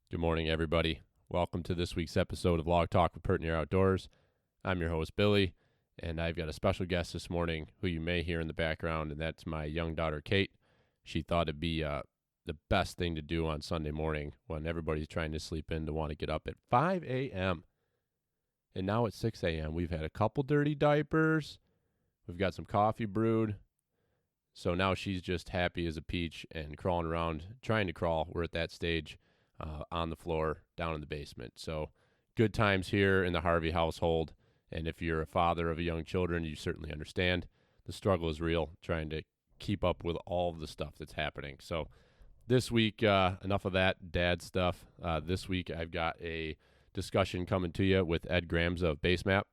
Good morning, everybody. Welcome to this week's episode of Log Talk with Pert Near Outdoors. I'm your host, Billy, and I've got a special guest this morning who you may hear in the background, and that's my young daughter, Kate. She thought it'd be the best thing to do on Sunday morning when everybody's trying to sleep in to want to get up at 5 a.m. And now it's 6 a.m. We've had a couple dirty diapers. We've got some coffee brewed. So now she's just happy as a peach and crawling around, trying to crawl. We're at that stage. On the floor down in the basement. So good times here in the Harvey household. And if you're a father of young children, you certainly understand the struggle is real trying to keep up with all of the stuff that's happening. So this week, enough of that dad stuff. This week, I've got a discussion coming to you with Ed Gramza of Basemap.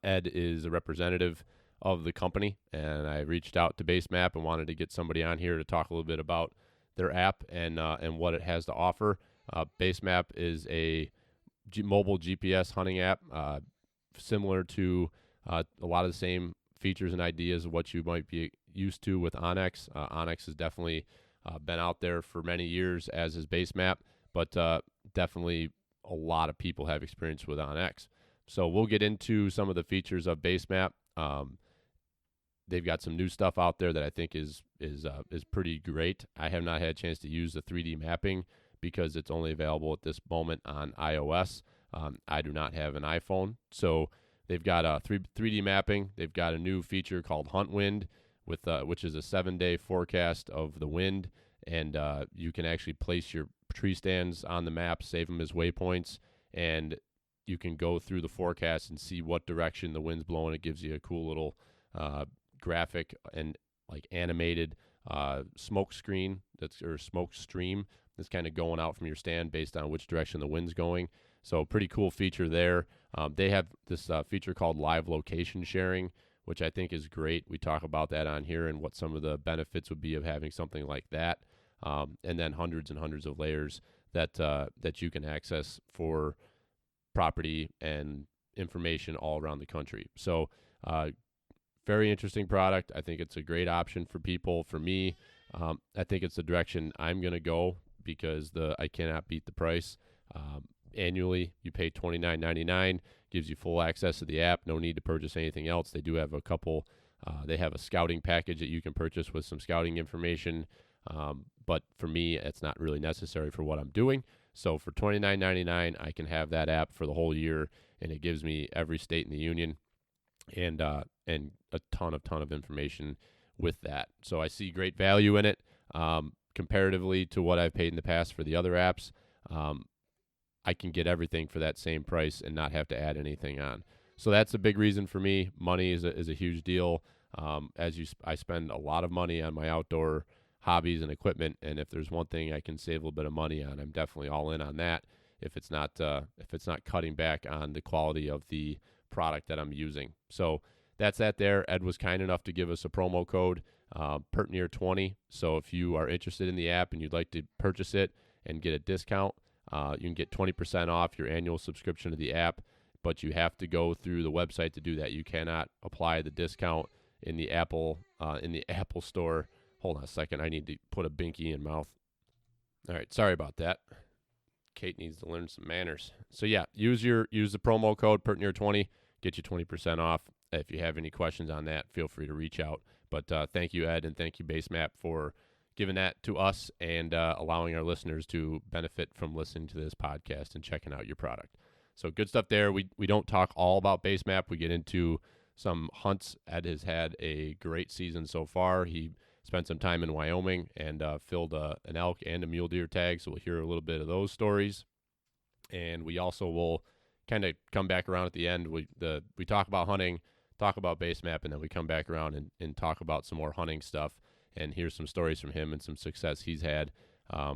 Ed is a representative of the company, and I reached out to Basemap and wanted to get somebody on here to talk a little bit about their app and what it has to offer. Basemap is a mobile GPS hunting app, similar to a lot of the same features and ideas of what you might be used to with Onyx. Onyx has definitely been out there for many years, as is Basemap, but definitely a lot of people have experience with Onyx. So we'll get into some of the features of Basemap. They've got some new stuff out there that I think is pretty great. I have not had a chance to use the 3D mapping because it's only available at this moment on iOS. I do not have an iPhone, so they've got 3D mapping. They've got a new feature called Hunt Wind, which is a 7-day forecast of the wind, and you can actually place your tree stands on the map, save them as waypoints, and you can go through the forecast and see what direction the wind's blowing. It gives you a cool little graphic and like animated smoke stream that's kind of going out from your stand based on which direction the wind's going. So pretty cool feature there. They have this feature called live location sharing, which I think is great. We talk about that on here and what some of the benefits would be of having something like that. And then hundreds and hundreds of layers that you can access for property and information all around the country. So very interesting product. I think it's a great option for people. For me, I think it's the direction I'm going to go because I cannot beat the price. Annually, you pay $29.99, gives you full access to the app. No need to purchase anything else. They do have a couple. They have a scouting package that you can purchase with some scouting information. But for me, it's not really necessary for what I'm doing. So for $29.99, I can have that app for the whole year, and it gives me every state in the union and a ton of information with that. So I see great value in it comparatively to what I've paid in the past for the other apps. I can get everything for that same price and not have to add anything on. So that's a big reason for me. Money is a huge deal. I spend a lot of money on my outdoor hobbies and equipment, and if there's one thing I can save a little bit of money on, I'm definitely all in on that. If it's not cutting back on the quality of the product that I'm using. So that's that there. Ed was kind enough to give us a promo code, PertNear20. So if you are interested in the app and you'd like to purchase it and get a discount, you can get 20% off your annual subscription to the app, but you have to go through the website to do that. You cannot apply the discount in the Apple store. Hold on a second. I need to put a binky in mouth. All right. Sorry about that. Kate needs to learn some manners. So yeah, use the promo code PertNear20, get you 20% off. If you have any questions on that, feel free to reach out. But thank you, Ed, and thank you, Basemap, for giving that to us and allowing our listeners to benefit from listening to this podcast and checking out your product. So good stuff there. We don't talk all about Basemap. We get into some hunts. Ed has had a great season so far. He spent some time in Wyoming and filled an elk and a mule deer tag, so we'll hear a little bit of those stories. And we also will kind of come back around at the end. We talk about hunting, talk about Basemap, and then we come back around and talk about some more hunting stuff and hear some stories from him and some success he's had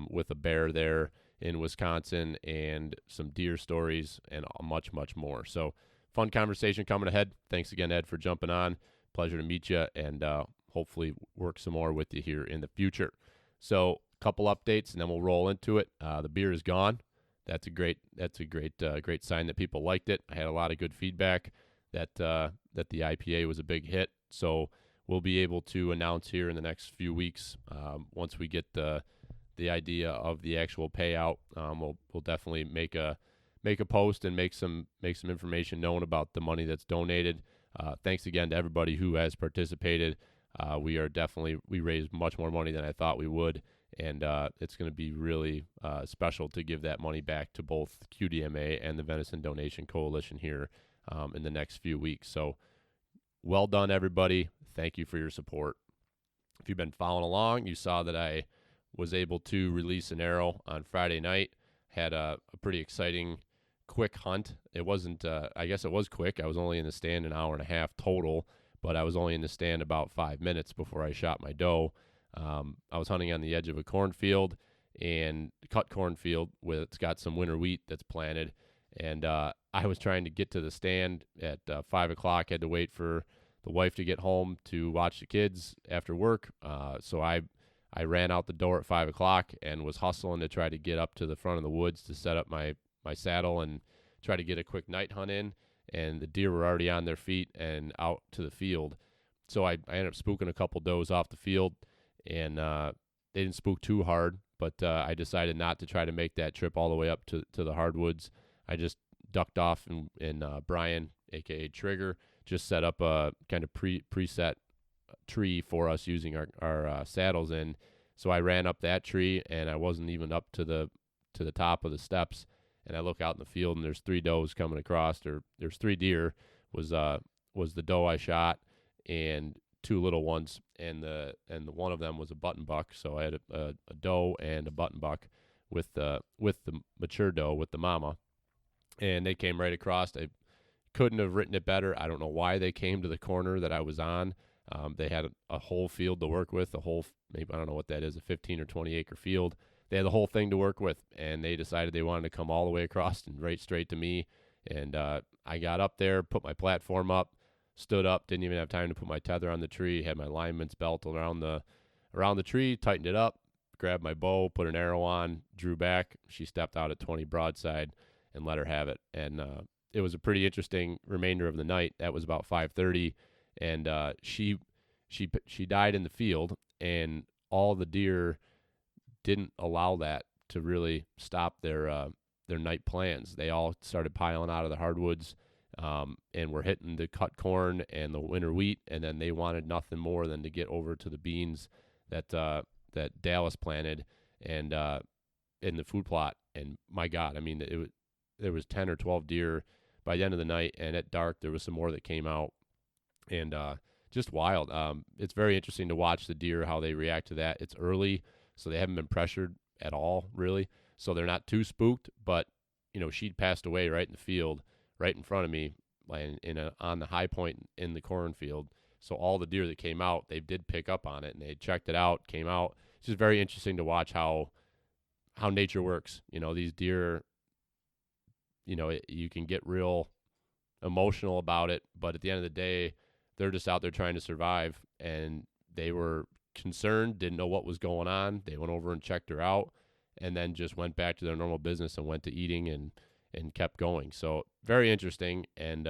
with a bear there in Wisconsin and some deer stories and much, much more. So fun conversation coming ahead. Thanks again, Ed, for jumping on. Pleasure to meet you, and hopefully work some more with you here in the future. So a couple updates, and then we'll roll into it. The beer is gone. That's a great sign that people liked it. I had a lot of good feedback that the IPA was a big hit. So we'll be able to announce here in the next few weeks once we get the the idea of the actual payout. We'll definitely make a post and make some information known about the money that's donated. Thanks again to everybody who has participated. We raised much more money than I thought we would, and it's going to be really special to give that money back to both QDMA and the Venison Donation Coalition here in the next few weeks. So well done, everybody. Thank you for your support. If you've been following along, you saw that I was able to release an arrow on Friday night. Had a pretty exciting, quick hunt. It wasn't, I guess it was quick. I was only in the stand an hour and a half total, but I was only in the stand about 5 minutes before I shot my doe. I was hunting on the edge of a cornfield, and cut cornfield it's got some winter wheat that's planted. And I was trying to get to the stand at 5 o'clock. Had to wait for the wife to get home to watch the kids after work. So I ran out the door at 5 o'clock and was hustling to try to get up to the front of the woods to set up my saddle and try to get a quick night hunt in. And the deer were already on their feet and out to the field. So I ended up spooking a couple does off the field, and they didn't spook too hard, but I decided not to try to make that trip all the way up to the hardwoods. I just ducked off, and Brian, a.k.a. Trigger, just set up a kind of preset tree for us using our saddles in. So I ran up that tree, and I wasn't even up to the top of the steps. And I look out in the field, and there's 3 does coming across, or there's 3 deer. Was the doe I shot, and 2 little ones, and the one of them was a button buck. So I had a doe and a button buck with the mature doe with the mama, and they came right across. I couldn't have written it better. I don't know why they came to the corner that I was on. They had a whole field to work with, maybe I don't know what that is, a 15 or 20 acre field. They had the whole thing to work with, and they decided they wanted to come all the way across and right straight to me. And I got up there, put my platform up, stood up, didn't even have time to put my tether on the tree, had my lineman's belt around the tree, tightened it up, grabbed my bow, put an arrow on, drew back. She stepped out at 20 broadside and let her have it. And it was a pretty interesting remainder of the night. That was about 5:30, and she died in the field, and all the deer didn't allow that to really stop their night plans. They all started piling out of the hardwoods, and were hitting the cut corn and the winter wheat, and then they wanted nothing more than to get over to the beans that Dallas planted and in the food plot. And my God, I mean, there was 10 or 12 deer by the end of the night, and at dark there was some more that came out, and just wild. It's very interesting to watch the deer, how they react to that. It's early, so they haven't been pressured at all, really. So they're not too spooked, but, she'd passed away right in the field, right in front of me, on the high point in the cornfield. So all the deer that came out, they did pick up on it, and they checked it out, came out. It's just very interesting to watch how nature works. These deer, you can get real emotional about it, but at the end of the day, they're just out there trying to survive, and they were concerned, didn't know what was going on. They went over and checked her out, and then just went back to their normal business and went to eating and kept going. So very interesting, and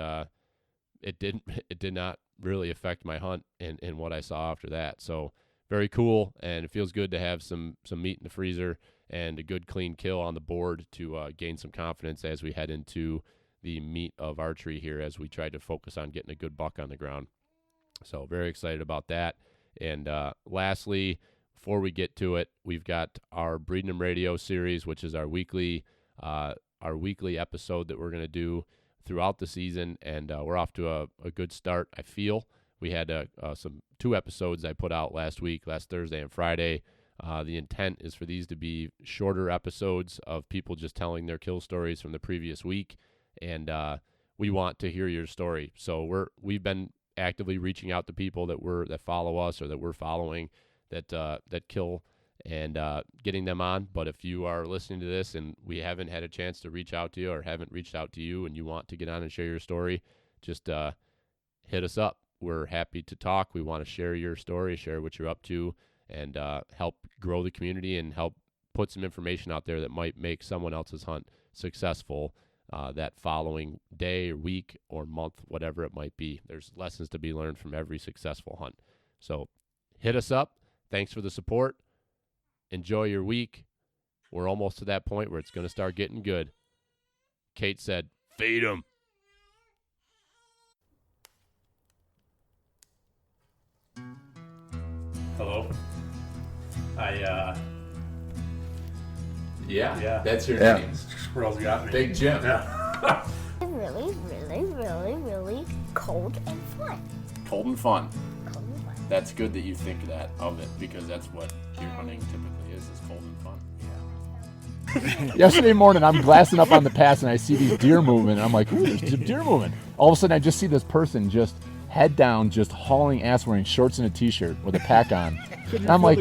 it did not really affect my hunt and what I saw after that. So very cool, and it feels good to have some meat in the freezer and a good clean kill on the board to gain some confidence as we head into the meat of archery here, as we try to focus on getting a good buck on the ground. So very excited about that. And lastly, before we get to it, we've got our Breeding 'em Radio series, which is our weekly episode that we're going to do throughout the season, and we're off to a good start, I feel. We had 2 episodes I put out last Thursday and Friday. The intent is for these to be shorter episodes of people just telling their kill stories from the previous week, and we want to hear your story. So we've been actively reaching out to people that follow us or that we're following that kill, and getting them on. But if you are listening to this and we haven't had a chance to reach out to you, or haven't reached out to you, and you want to get on and share your story, just hit us up. We're happy to talk. We want to share your story, share what you're up to, and help grow the community and help put some information out there that might make someone else's hunt successful that following day or week or month, whatever it might be. There's lessons to be learned from every successful hunt. So hit us up. Thanks for the support. Enjoy your week. We're almost to that point where it's going to start getting good. Kate said, feed them. Hello. Yeah, that's your name. Squirrels got me. Big Jim. Yeah. Really, really, really, really cold and fun. Cold and fun. Cold and fun. That's good that you think that of it, because that's what deer hunting typically is cold and fun. Yesterday morning, I'm glassing up on the pass, and I see these deer moving, and I'm like, ooh, there's some deer moving. All of a sudden, I just see this person just head down, just hauling ass, wearing shorts and a t-shirt with a pack on. And I'm like,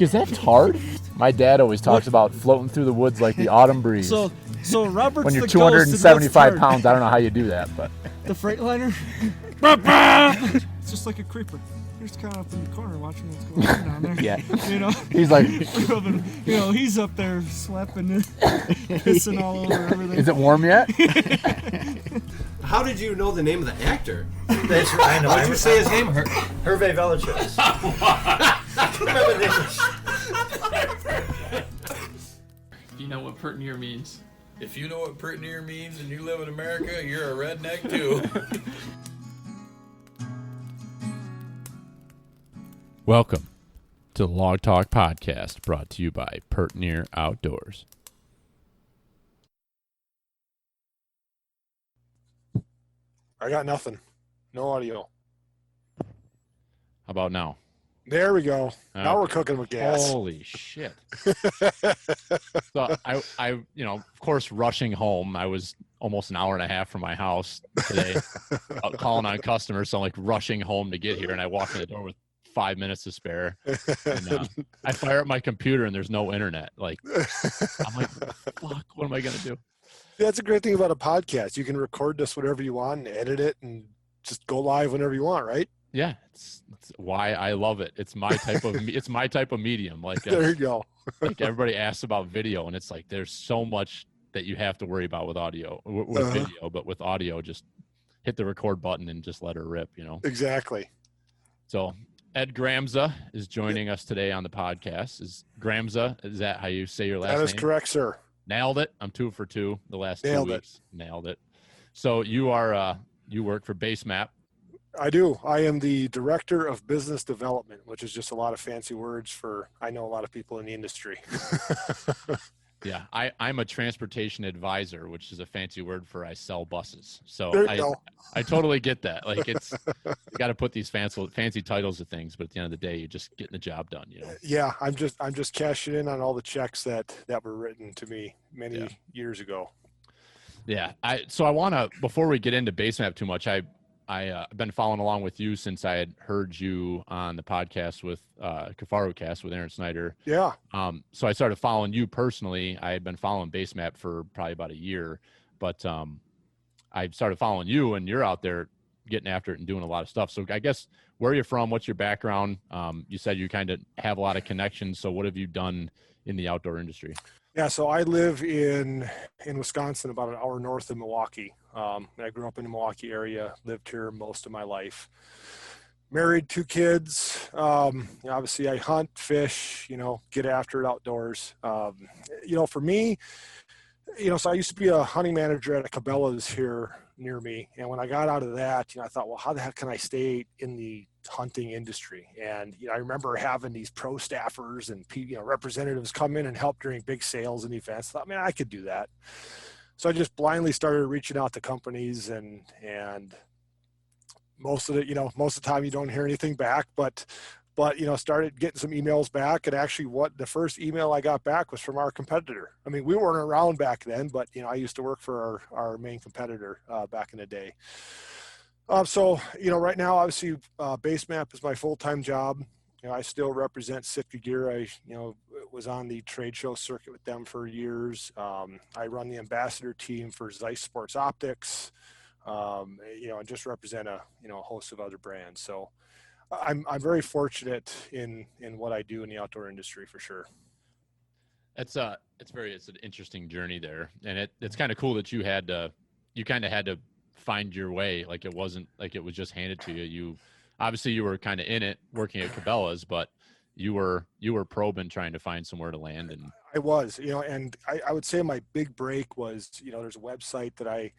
is that Tard? My dad always talks about floating through the woods like the autumn breeze. So Robert's When you're the 275 pounds, I don't know how you do that, but The Freightliner. It's just like a creeper. You're just kind of up in the corner watching what's going on down there. yeah. You know, He's like, he's up there slapping, pissing all over everything. is it warm yet? How did you know the name of the actor? That's I know. How did you say his name? Hervé Villechaize. You know what pert near means. If you know what pert near means and you live in America, you're a redneck too. Welcome to the Log Talk Podcast, brought to you by Pert Near Outdoors. I got nothing. No audio. How about now? There we go. Now we're cooking with gas. Holy shit. So I, of course, rushing home. I was almost an hour and a half from my house today, calling on customers. So I'm like rushing home to get here, and I walk in the door with 5 minutes to spare. And, I fire up my computer, and there's no internet. Like, I'm like, fuck, what am I going to do? That's a great thing about a podcast. You can record this whatever you want and edit it and just go live whenever you want, right? Yeah, it's why I love it. It's my type of it's my type of medium. Like there you go. Like everybody asks about video, and it's like there's so much that you have to worry about with audio, with video, but with audio, just hit the record button and just let her rip. Exactly. So Ed Gramza is joining us today on the podcast. Is Gramza? Is that how you say your last name? That is correct, sir. Nailed it. I'm 2 for 2 the last Nailed 2 weeks. Nailed it. So you are you work for Base Map. I do. I am the Director of Business Development, which is just a lot of fancy words for, I know a lot of people in the industry. Yeah, I'm a transportation advisor, which is a fancy word for I sell buses. So I totally get that. Like you got to put these fancy titles of things, but at the end of the day, you're just getting the job done. Yeah, I'm just cashing in on all the checks that were written to me many years ago. Yeah, so I want to, before we get into Base Map too much, I've been following along with you since I had heard you on the podcast with Kafaru with Aaron Snyder. Yeah. So I started following you personally. I had been following Base Map for probably about a year, but I started following you, and you're out there getting after it and doing a lot of stuff. So I guess, where are you from? What's your background? You said you kind of have a lot of connections. So what have you done in the outdoor industry? Yeah, so I live in Wisconsin, about an hour north of Milwaukee. I grew up in the Milwaukee area, lived here most of my life. Married, 2 kids. Obviously, I hunt, fish, get after it outdoors. For me, so I used to be a hunting manager at a Cabela's here near me. And when I got out of that, I thought, well, how the heck can I stay in the hunting industry? And I remember having these pro staffers and representatives come in and help during big sales and events. I thought, man, I could do that. So I just blindly started reaching out to companies, and most of the time you don't hear anything back, but started getting some emails back. And actually, the first email I got back was from our competitor. I mean, we weren't around back then, but I used to work for our main competitor back in the day. So right now, obviously, Base Map is my full-time job. I still represent Sitka Gear. I was on the trade show circuit with them for years. I run the ambassador team for Zeiss Sports Optics. And just represent a host of other brands. So I'm very fortunate in what I do in the outdoor industry, for sure. It's an interesting journey there, and it's kind of cool that you kind of had to find your way. Like, it wasn't like it was just handed to you. Obviously you were kind of in it working at Cabela's, but you were probing, trying to find somewhere to land. And I was, and I would say my big break was, there's a website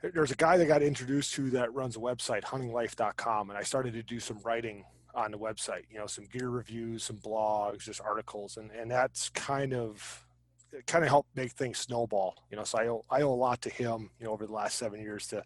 there's a guy that got introduced to that runs a website, huntinglife.com. And I started to do some writing on the website, some gear reviews, some blogs, just articles. And that's kind of helped make things snowball, so I owe a lot to him, over the last 7 years to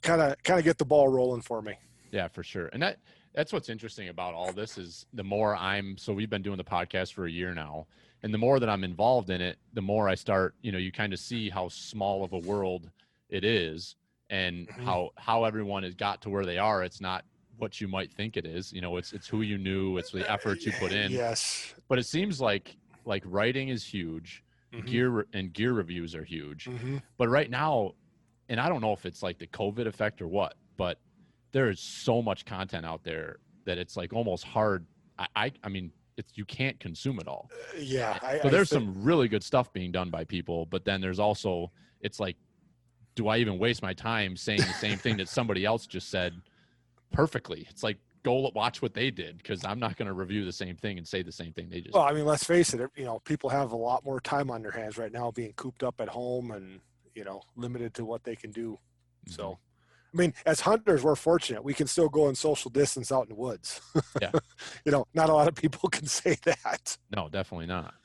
kind of get the ball rolling for me. Yeah, for sure. And that's what's interesting about all this is the more so we've been doing the podcast for a year now, and the more that I'm involved in it, the more I start, you kind of see how small of a world it is, and how everyone has got to where they are. It's not what you might think it is. It's who you knew, it's the effort you put in. Yes. But it seems like writing is huge. Gear reviews are huge. But right now, and I don't know if it's like the COVID effect or what, but there is so much content out there that it's like almost hard. I mean, you can't consume it all. So there's some really good stuff being done by people, but then there's also, it's like, do I even waste my time saying the same thing that somebody else just said perfectly? It's like, go watch what they did, because I'm not going to review the same thing and say the same thing they just. Well, I mean, let's face it. People have a lot more time on their hands right now, being cooped up at home and limited to what they can do. So, I mean, as hunters, we're fortunate. We can still go and social distance out in the woods. Yeah. Not a lot of people can say that. No, definitely not.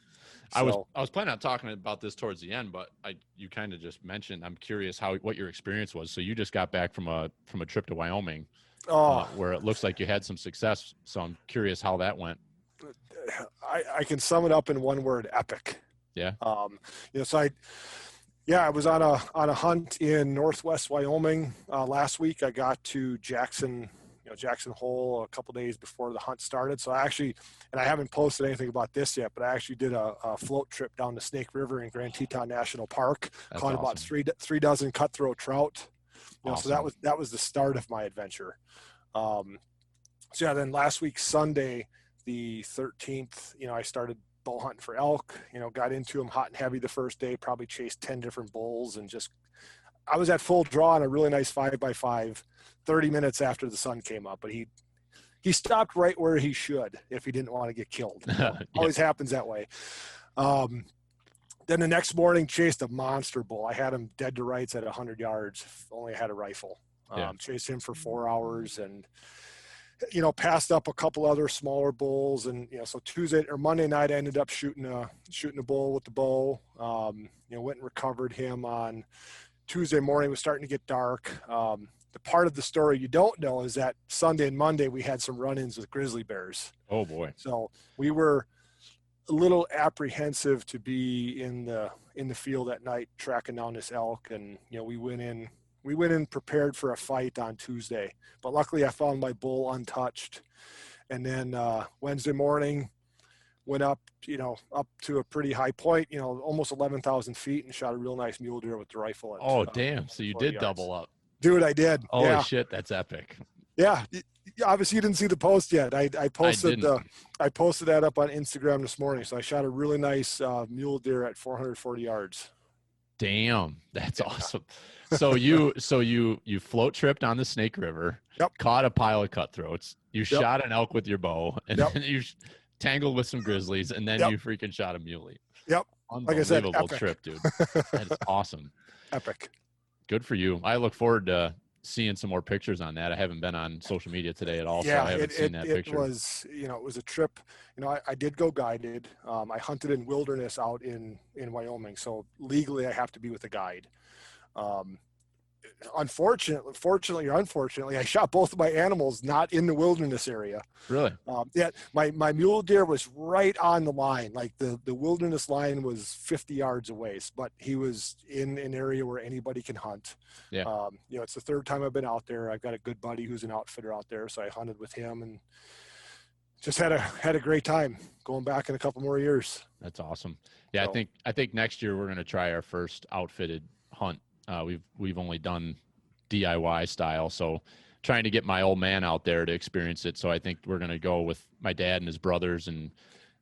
So, I was planning on talking about this towards the end, but you kind of just mentioned. I'm curious what your experience was. So you just got back from a trip to Wyoming, where it looks like you had some success. So I'm curious how that went. I can sum it up in one word: epic. Yeah. I was on a hunt in northwest Wyoming last week. I got to Jackson Hole a couple days before the hunt started. So I haven't posted anything about this yet, but I actually did a float trip down the Snake River in Grand Teton National Park. That's caught awesome. about three dozen cutthroat trout. Awesome. So that was the start of my adventure. Then last week, Sunday, the 13th, I started bow hunting for elk, got into them hot and heavy the first day, probably chased 10 different bulls, and I was at full draw on a really nice 5x5 30 minutes after the sun came up, but he stopped right where he should if he didn't want to get killed. Always happens that way. Then the next morning, chased a monster bull. I had him dead to rights at 100 yards, only had a rifle. Chased him for 4 hours and, passed up a couple other smaller bulls. And, so Tuesday or Monday night, I ended up shooting a bull with the bow. Went and recovered him on Tuesday morning. It was starting to get dark. The part of the story you don't know is that Sunday and Monday, we had some run-ins with grizzly bears. Oh boy. So we were a little apprehensive to be in the field at night tracking down this elk, and we went in prepared for a fight on Tuesday, but luckily I found my bull untouched. And then Wednesday morning went up to a pretty high point, almost 11,000 feet, and shot a real nice mule deer with the rifle. Damn. So you did yards. Double up. Dude, I did. Holy shit, that's epic. Yeah. Obviously you didn't see the post yet. I posted I that up on Instagram this morning. So I shot a really nice mule deer at 440 yards. Damn, that's awesome. So you float tripped on the Snake River. Yep. Caught a pile of cutthroats. You shot an elk with your bow, and Yep. then you tangled with some grizzlies, and then Yep. you freaking shot a muley. Yep. Like I said, Unbelievable epic. trip, dude. That is awesome. Epic. Good for you. I look forward to seeing some more pictures on that. I haven't been on social media today at all, so I haven't seen that picture. It was, it was a trip. I did go guided. I hunted in wilderness out in Wyoming, so legally I have to be with a guide. Fortunately or unfortunately, I shot both of my animals not in the wilderness area. Really? My mule deer was right on the line. Like the wilderness line was 50 yards away, but he was in an area where anybody can hunt. Yeah. It's the third time I've been out there. I've got a good buddy who's an outfitter out there, so I hunted with him and just had a great time. Going back in a couple more years. That's awesome. Yeah, So- I think next year we're gonna try our first outfitted hunt. We've only done DIY style, so trying to get my old man out there to experience it. So I think we're gonna go with my dad and his brothers and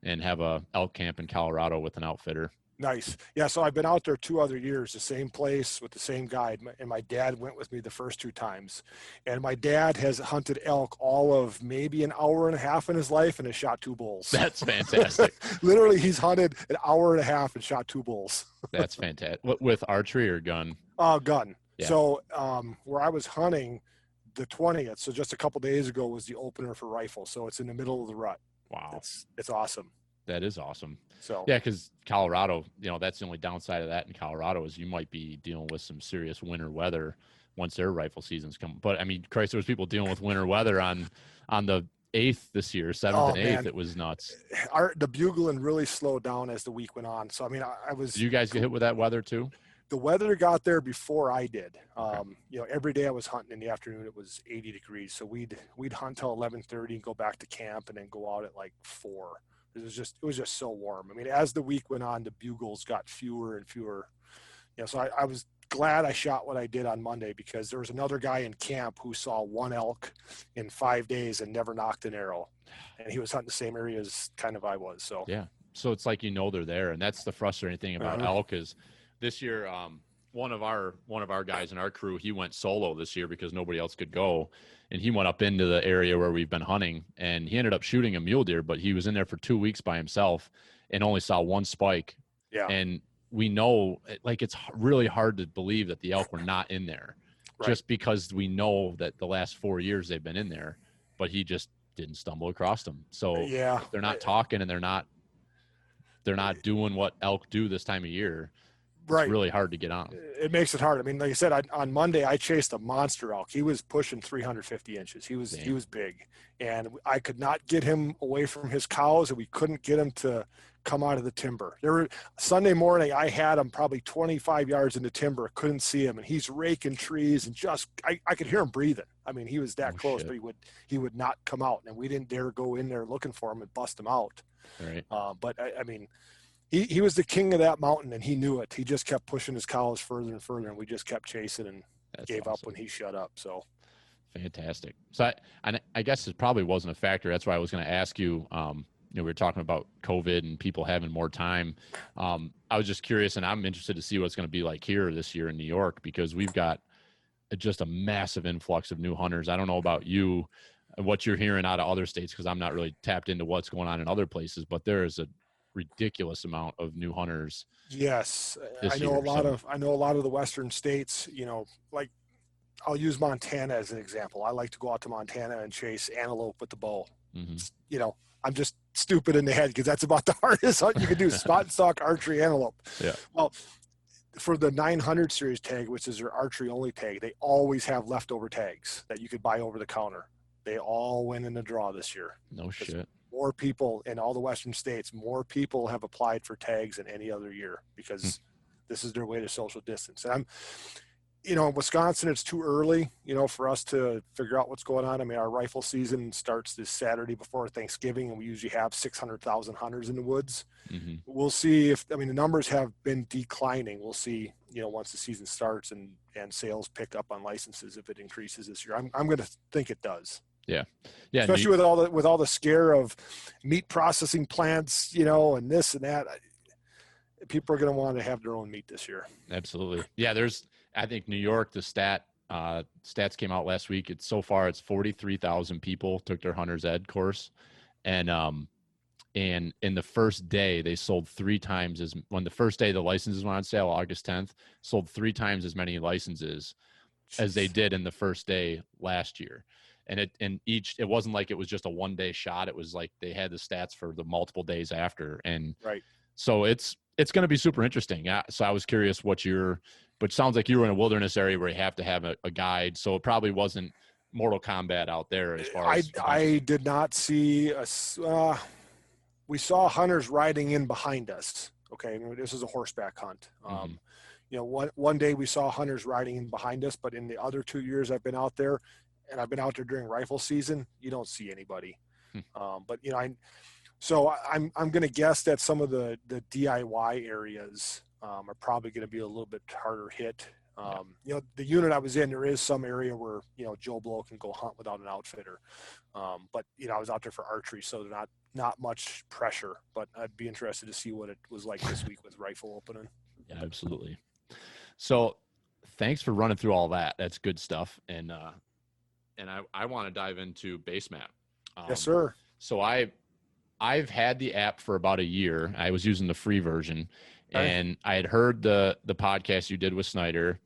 have a elk camp in Colorado with an outfitter. Nice. Yeah, so I've been out there 2 other years, the same place with the same guide, and my dad went with me the first 2 times. And my dad has hunted elk all of maybe an hour and a half in his life and has shot 2 bulls. That's fantastic. Literally, he's hunted an hour and a half and shot 2 bulls. That's fantastic. With archery or gun? Gun. Yeah. So where I was hunting the 20th, so just a couple days ago, was the opener for rifle. So it's in the middle of the rut. Wow. It's awesome. That is awesome. So yeah, because Colorado, that's the only downside of that in Colorado is you might be dealing with some serious winter weather once their rifle seasons come. But I mean, Christ, there was people dealing with winter weather on the 8th this year, 7th and 8th. Man. It was nuts. The bugling really slowed down as the week went on. So I mean, I was. Did you guys get hit with that weather too? The weather got there before I did. Okay. Every day I was hunting in the afternoon. It was 80 degrees, so we'd hunt till 11:30 and go back to camp, and then go out at like 4. It was just so warm. I mean, as the week went on, the bugles got fewer and fewer. So I was glad I shot what I did on Monday, because there was another guy in camp who saw 1 elk in 5 days and never knocked an arrow, and he was hunting the same area as kind of I was. So yeah, so it's like they're there, and that's the frustrating thing about elk is this year. One of our guys in our crew, he went solo this year because nobody else could go. And he went up into the area where we've been hunting, and he ended up shooting a mule deer, but he was in there for 2 weeks by himself and only saw 1 spike. Yeah. And we know, like, it's really hard to believe that the elk were not in there just because we know that the last 4 years they've been in there, but he just didn't stumble across them. So yeah, they're not talking and they're not doing what elk do this time of year. It's really hard to get on. It makes it hard. I mean, like I said, on Monday I chased a monster elk. He was pushing 350 inches. He was big, and I could not get him away from his cows, and we couldn't get him to come out of the timber. Sunday morning I had him probably 25 yards in the timber. Couldn't see him, and he's raking trees, and I could hear him breathing. I mean, he was that close, shit. but he would not come out, and we didn't dare go in there looking for him and bust him out. Right. But I mean. He was the king of that mountain, and he knew it. He just kept pushing his cows further and further, and we just kept chasing and gave up when he shut up. So fantastic. So I guess it probably wasn't a factor. That's why I was going to ask you. We were talking about COVID and people having more time. I was just curious, and I'm interested to see what it's going to be like here this year in New York, because we've got just a massive influx of new hunters. I don't know about you, what you're hearing out of other states, because I'm not really tapped into what's going on in other places, but there is a ridiculous amount of new hunters. Yes, I know a lot of the western states. Like I'll use Montana as an example. I like to go out to Montana and chase antelope with the bow. Mm-hmm. I'm just stupid in the head because that's about the hardest hunt you can do: spot and stalk archery antelope. Yeah. Well, for the 900 series tag, which is their archery only tag, they always have leftover tags that you could buy over the counter. They all went in the draw this year. No shit. More people in all the western states, more people have applied for tags than any other year, because this is their way to social distance. And in Wisconsin, it's too early, for us to figure out what's going on. I mean, our rifle season starts this Saturday before Thanksgiving, and we usually have 600,000 hunters in the woods. Mm-hmm. We'll see the numbers have been declining. We'll see, once the season starts and sales pick up on licenses, if it increases this year. I'm going to think it does. Yeah. Especially with all the scare of meat processing plants, and this and that. People are going to want to have their own meat this year. Absolutely. Yeah. I think New York, the stats came out last week. It's 43,000 people took their hunter's ed course. And in the first day they sold 3 times when the first day the licenses went on sale, August 10th, sold 3 times as many licenses as they did in the first day last year. And it wasn't like it was just a 1-day shot. It was like they had the stats for the multiple days after. And so it's going to be super interesting. So I was curious but it sounds like you were in a wilderness area where you have to have a guide. So it probably wasn't Mortal Kombat out there as far as. I did not see we saw hunters riding in behind us. Okay. This is a horseback hunt. One day we saw hunters riding in behind us, but in the other 2 years I've been out there, and I've been out there during rifle season, you don't see anybody. But I'm going to guess that some of the DIY areas are probably going to be a little bit harder hit. The unit I was in, there is some area where, Joe Blow can go hunt without an outfitter. But, I was out there for archery, so not much pressure, but I'd be interested to see what it was like this week with rifle opening. Yeah, absolutely. So thanks for running through all that. That's good stuff. And I want to dive into base map. Yes, sir. So I've had the app for about a year. I was using the free version, and I had heard the podcast you did with Snyder,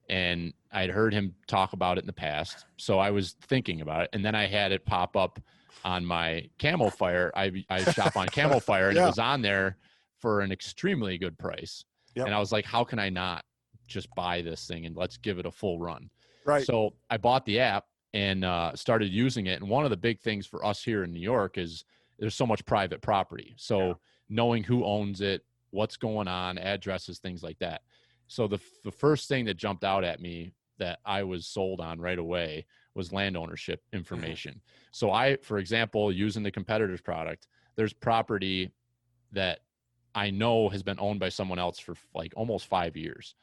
and I had heard him talk about it in the past. So I was thinking about it, and then I had it pop up on my Camel Fire. I shop on Camel Fire, and it was on there for an extremely good price. Yep. And I was like, how can I not just buy this thing and let's give it a full run? Right. So I bought the app and started using it. And one of the big things for us here in New York is there's so much private property. So knowing who owns it, what's going on, addresses, things like that. So the first thing that jumped out at me that I was sold on right away was land ownership information. Mm-hmm. So for example, using the competitor's product, there's property that I know has been owned by someone else for like almost 5 years,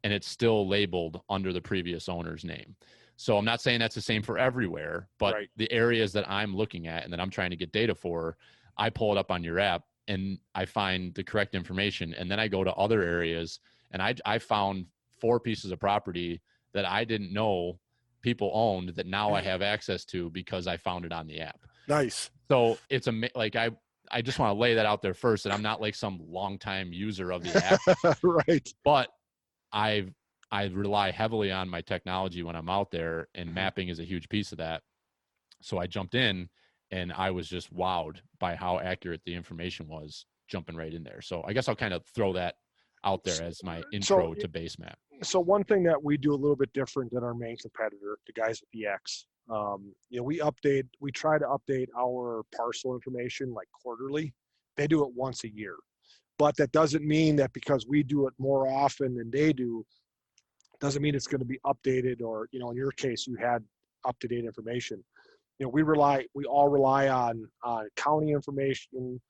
and it's still labeled under the previous owner's name. So I'm not saying that's the same for everywhere, but the areas that I'm looking at and that I'm trying to get data for, I pull it up on your app and I find the correct information. And then I go to other areas, and I found 4 pieces of property that I didn't know people owned that now I have access to because I found it on the app. Nice. So it's I just want to lay that out there first, that I'm not like some longtime user of the app. Right. But I rely heavily on my technology when I'm out there, and mapping is a huge piece of that. So I jumped in, and I was just wowed by how accurate the information was jumping right in there. So I guess I'll kind of throw that out there as my intro to base map. So one thing that we do a little bit different than our main competitor, the guys at the X, we try to update our parcel information like quarterly. They do it once a year, but that doesn't mean that because we do it more often than they do, doesn't mean it's going to be updated, or, in your case, you had up-to-date information. We all rely on county information,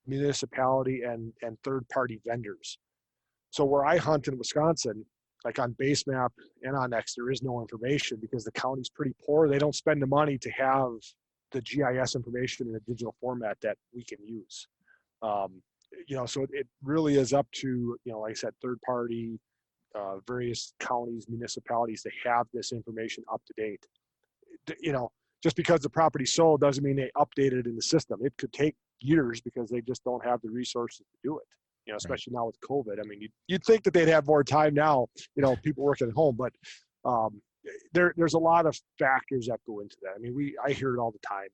municipality and third-party vendors. So where I hunt in Wisconsin, like on base map and on X, there is no information because the county's pretty poor. They don't spend the money to have the GIS information in a digital format that we can use. So it really is up to, like I said, third party, various counties, municipalities to have this information up to date. Just because the property's sold doesn't mean they updated it in the system. It could take years because they just don't have the resources to do it. Especially now with COVID. I mean, you'd think that they'd have more time now, people working at home, but there's a lot of factors that go into that. I mean, I hear it all the time,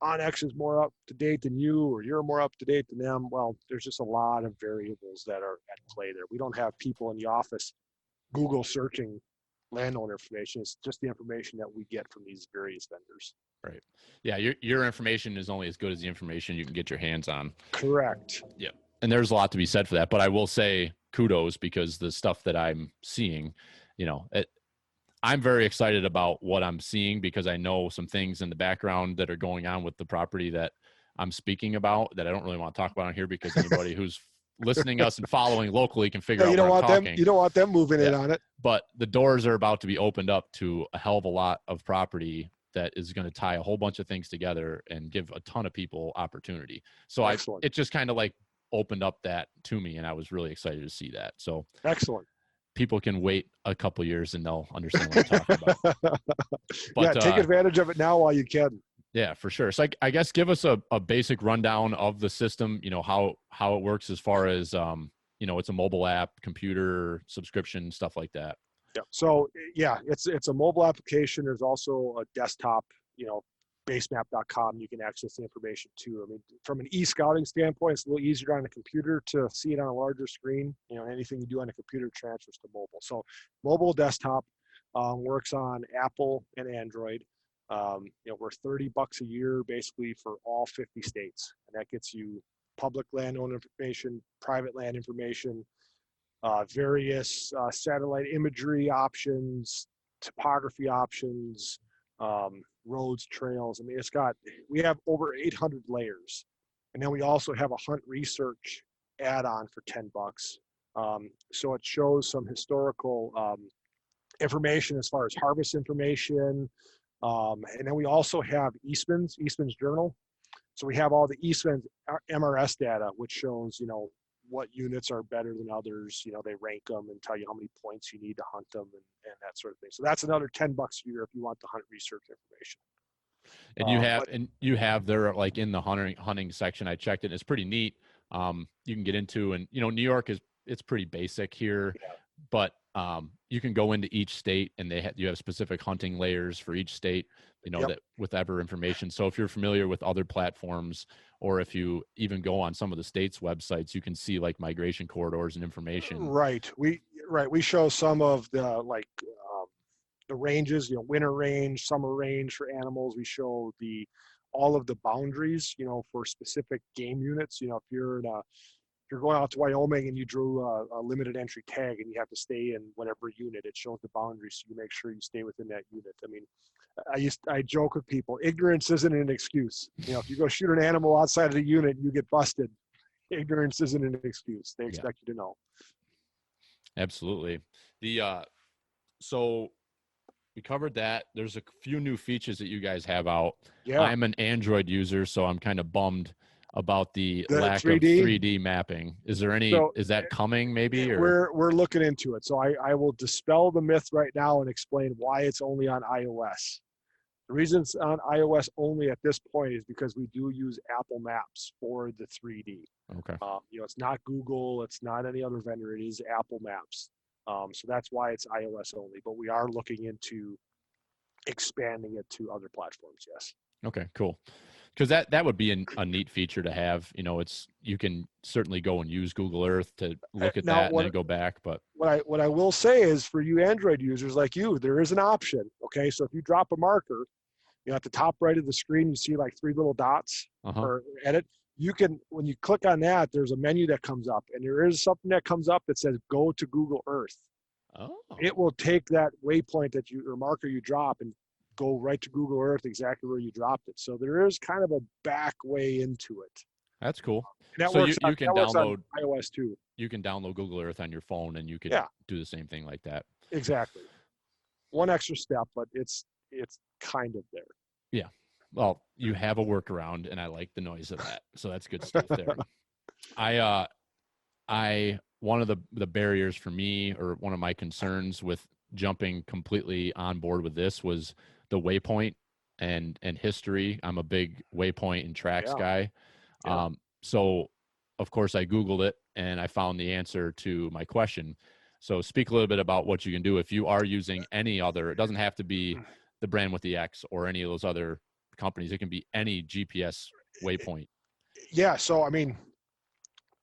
OnX is more up to date than you, or you're more up to date than them. Well, there's just a lot of variables that are at play there. We don't have people in the office Google searching landowner information. It's just the information that we get from these various vendors. Right. Yeah. Your information is only as good as the information you can get your hands on. Correct. Yeah. And there's a lot to be said for that, but I will say kudos, because the stuff that I'm seeing, I'm very excited about what I'm seeing, because I know some things in the background that are going on with the property that I'm speaking about that I don't really want to talk about on here, because anybody who's listening to us and following locally can figure out what I'm talking. You don't want them moving in on it. But the doors are about to be opened up to a hell of a lot of property that is going to tie a whole bunch of things together and give a ton of people opportunity. So it just kind of like opened up that to me, and I was really excited to see that. So excellent. People can wait a couple years and they'll understand what I'm talking about. But, take advantage of it now while you can. Yeah, for sure. So I guess give us a basic rundown of the system, how it works as far as, it's a mobile app, computer subscription, stuff like that. Yeah. So it's a mobile application. There's also a desktop, basemap.com. You can access the information too. I mean, from an e-scouting standpoint, it's a little easier on a computer to see it on a larger screen. Anything you do on a computer transfers to mobile. So mobile desktop works on Apple and Android. We're $30 a year basically for all 50 states, and that gets you public landowner information, private land information, various satellite imagery options, topography options, roads, trails. I mean, we have over 800 layers. And then we also have a hunt research add-on for $10. So it shows some historical information as far as harvest information. And then we also have Eastman's Journal. So we have all the Eastman's MRS data, which shows, what units are better than others. They rank them and tell you how many points you need to hunt them and that sort of thing. So that's another $10 a year if you want the hunt research information. And you have there, like, in the hunting section, I checked it, and it's pretty neat. You can get into, and New York it's pretty basic here, but you can go into each state, and you have specific hunting layers for each state, that with ever information. So if you're familiar with other platforms, or if you even go on some of the states' websites, you can see like migration corridors and information. Right. We show some of the the ranges, winter range, summer range for animals. We show all of the boundaries, for specific game units. If you're going out to Wyoming and you drew a limited entry tag and you have to stay in whatever unit, it shows the boundaries, so you make sure you stay within that unit. I mean, I joke with people, ignorance isn't an excuse. If you go shoot an animal outside of the unit and you get busted, ignorance isn't an excuse. They expect you to know. Absolutely. So we covered that. There's a few new features that you guys have out. Yeah. I'm an Android user, so I'm kind of bummed about the lack 3D? of 3D mapping. Is there any? Is that coming maybe? Or? We're looking into it. So I will dispel the myth right now and explain why it's only on iOS. The reason it's on iOS only at this point is because we do use Apple Maps for the 3D. Okay. It's not Google, it's not any other vendor. It is Apple Maps. So that's why it's iOS only. But we are looking into expanding it to other platforms. Yes. Okay. Cool. Because that would be a neat feature to have. You can certainly go and use Google Earth to look at that and then go back. But what I will say is, for you Android users like you, there is an option. Okay, so if you drop a marker, at the top right of the screen, you see like 3 little dots or edit. You can, when you click on that, there's a menu that comes up, and there is something that comes up that says "Go to Google Earth." Oh. It will take that waypoint or marker you drop and go right to Google Earth exactly where you dropped it. So there is kind of a back way into it. That's cool. And that so works you can download iOS too. You can download Google Earth on your phone, and you could do the same thing like that. Exactly. One extra step, but it's kind of there. Yeah. Well, you have a workaround, and I like the noise of that. So that's good stuff there. One of the barriers for me, or one of my concerns with jumping completely on board with this, was the waypoint and history. I'm a big waypoint and tracks guy. Yeah. So of course I Googled it and I found the answer to my question. So speak a little bit about what you can do if you are using any other, it doesn't have to be the brand with the X or any of those other companies. It can be any GPS waypoint. Yeah. So, I mean,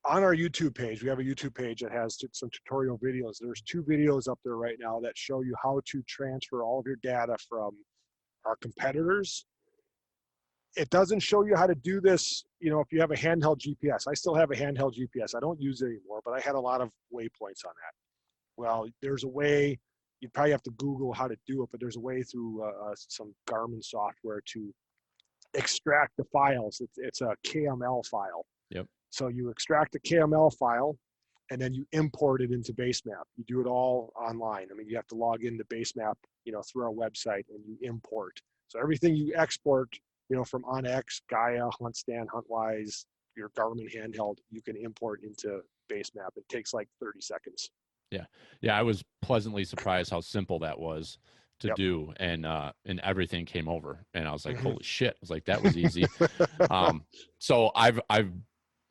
on our YouTube page, we have a YouTube page that has some tutorial videos. There's 2 videos up there right now that show you how to transfer all of your data from our competitors. It doesn't show you how to do this, if you have a handheld GPS. I still have a handheld GPS. I don't use it anymore, but I had a lot of waypoints on that. Well, there's a way, you'd probably have to Google how to do it, but there's a way through some Garmin software to extract the files. It's a KML file. Yep. So you extract the KML file, and then you import it into Basemap. You do it all online. I mean, you have to log into Basemap, through our website, and you import. So everything you export, from OnX, Gaia, HuntStand, HuntWise, your Garmin handheld, you can import into Basemap. It takes like 30 seconds. Yeah. I was pleasantly surprised how simple that was to do, and everything came over, and I was like, holy shit. I was like, that was easy. So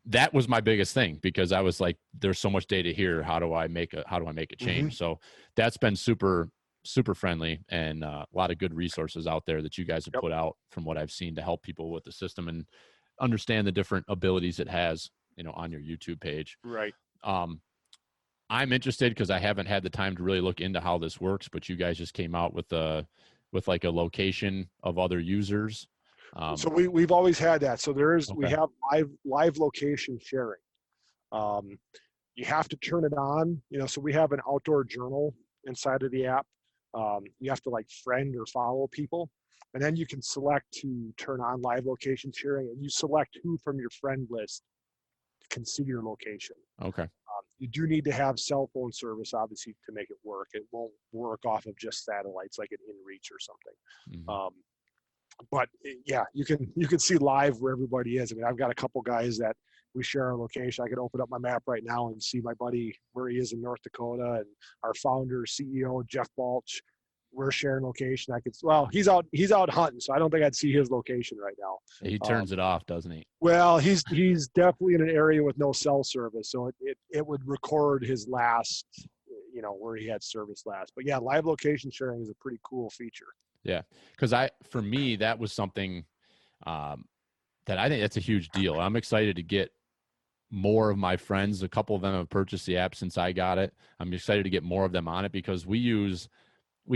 that was my biggest thing, because I was like, there's so much data here. How do I make a change? So that's been super, super friendly, and a lot of good resources out there that you guys have put out, from what I've seen, to help people with the system and understand the different abilities it has, on your YouTube page. Right. I'm interested because I haven't had the time to really look into how this works, but you guys just came out with like a location of other users. So we've always had that. So we have live location sharing. You have to turn it on, so we have an outdoor journal inside of the app. You have to like friend or follow people, and then you can select to turn on live location sharing, and you select who from your friend list can see your location. Okay. You do need to have cell phone service, obviously, to make it work. It won't work off of just satellites like an InReach or something. Mhm. But yeah, you can see live where everybody is. I mean, I've got a couple guys that we share our location. I could open up my map right now and see my buddy where he is in North Dakota, and our founder, CEO, Jeff Balch. We're sharing location. He's out hunting, so I don't think I'd see his location right now. He turns it off, doesn't he? Well, he's definitely in an area with no cell service, so it would record his last, where he had service last. But yeah, live location sharing is a pretty cool feature. Yeah, because for me, that was something that I think that's a huge deal. I'm excited to get more of my friends. A couple of them have purchased the app since I got it. I'm excited to get more of them on it because we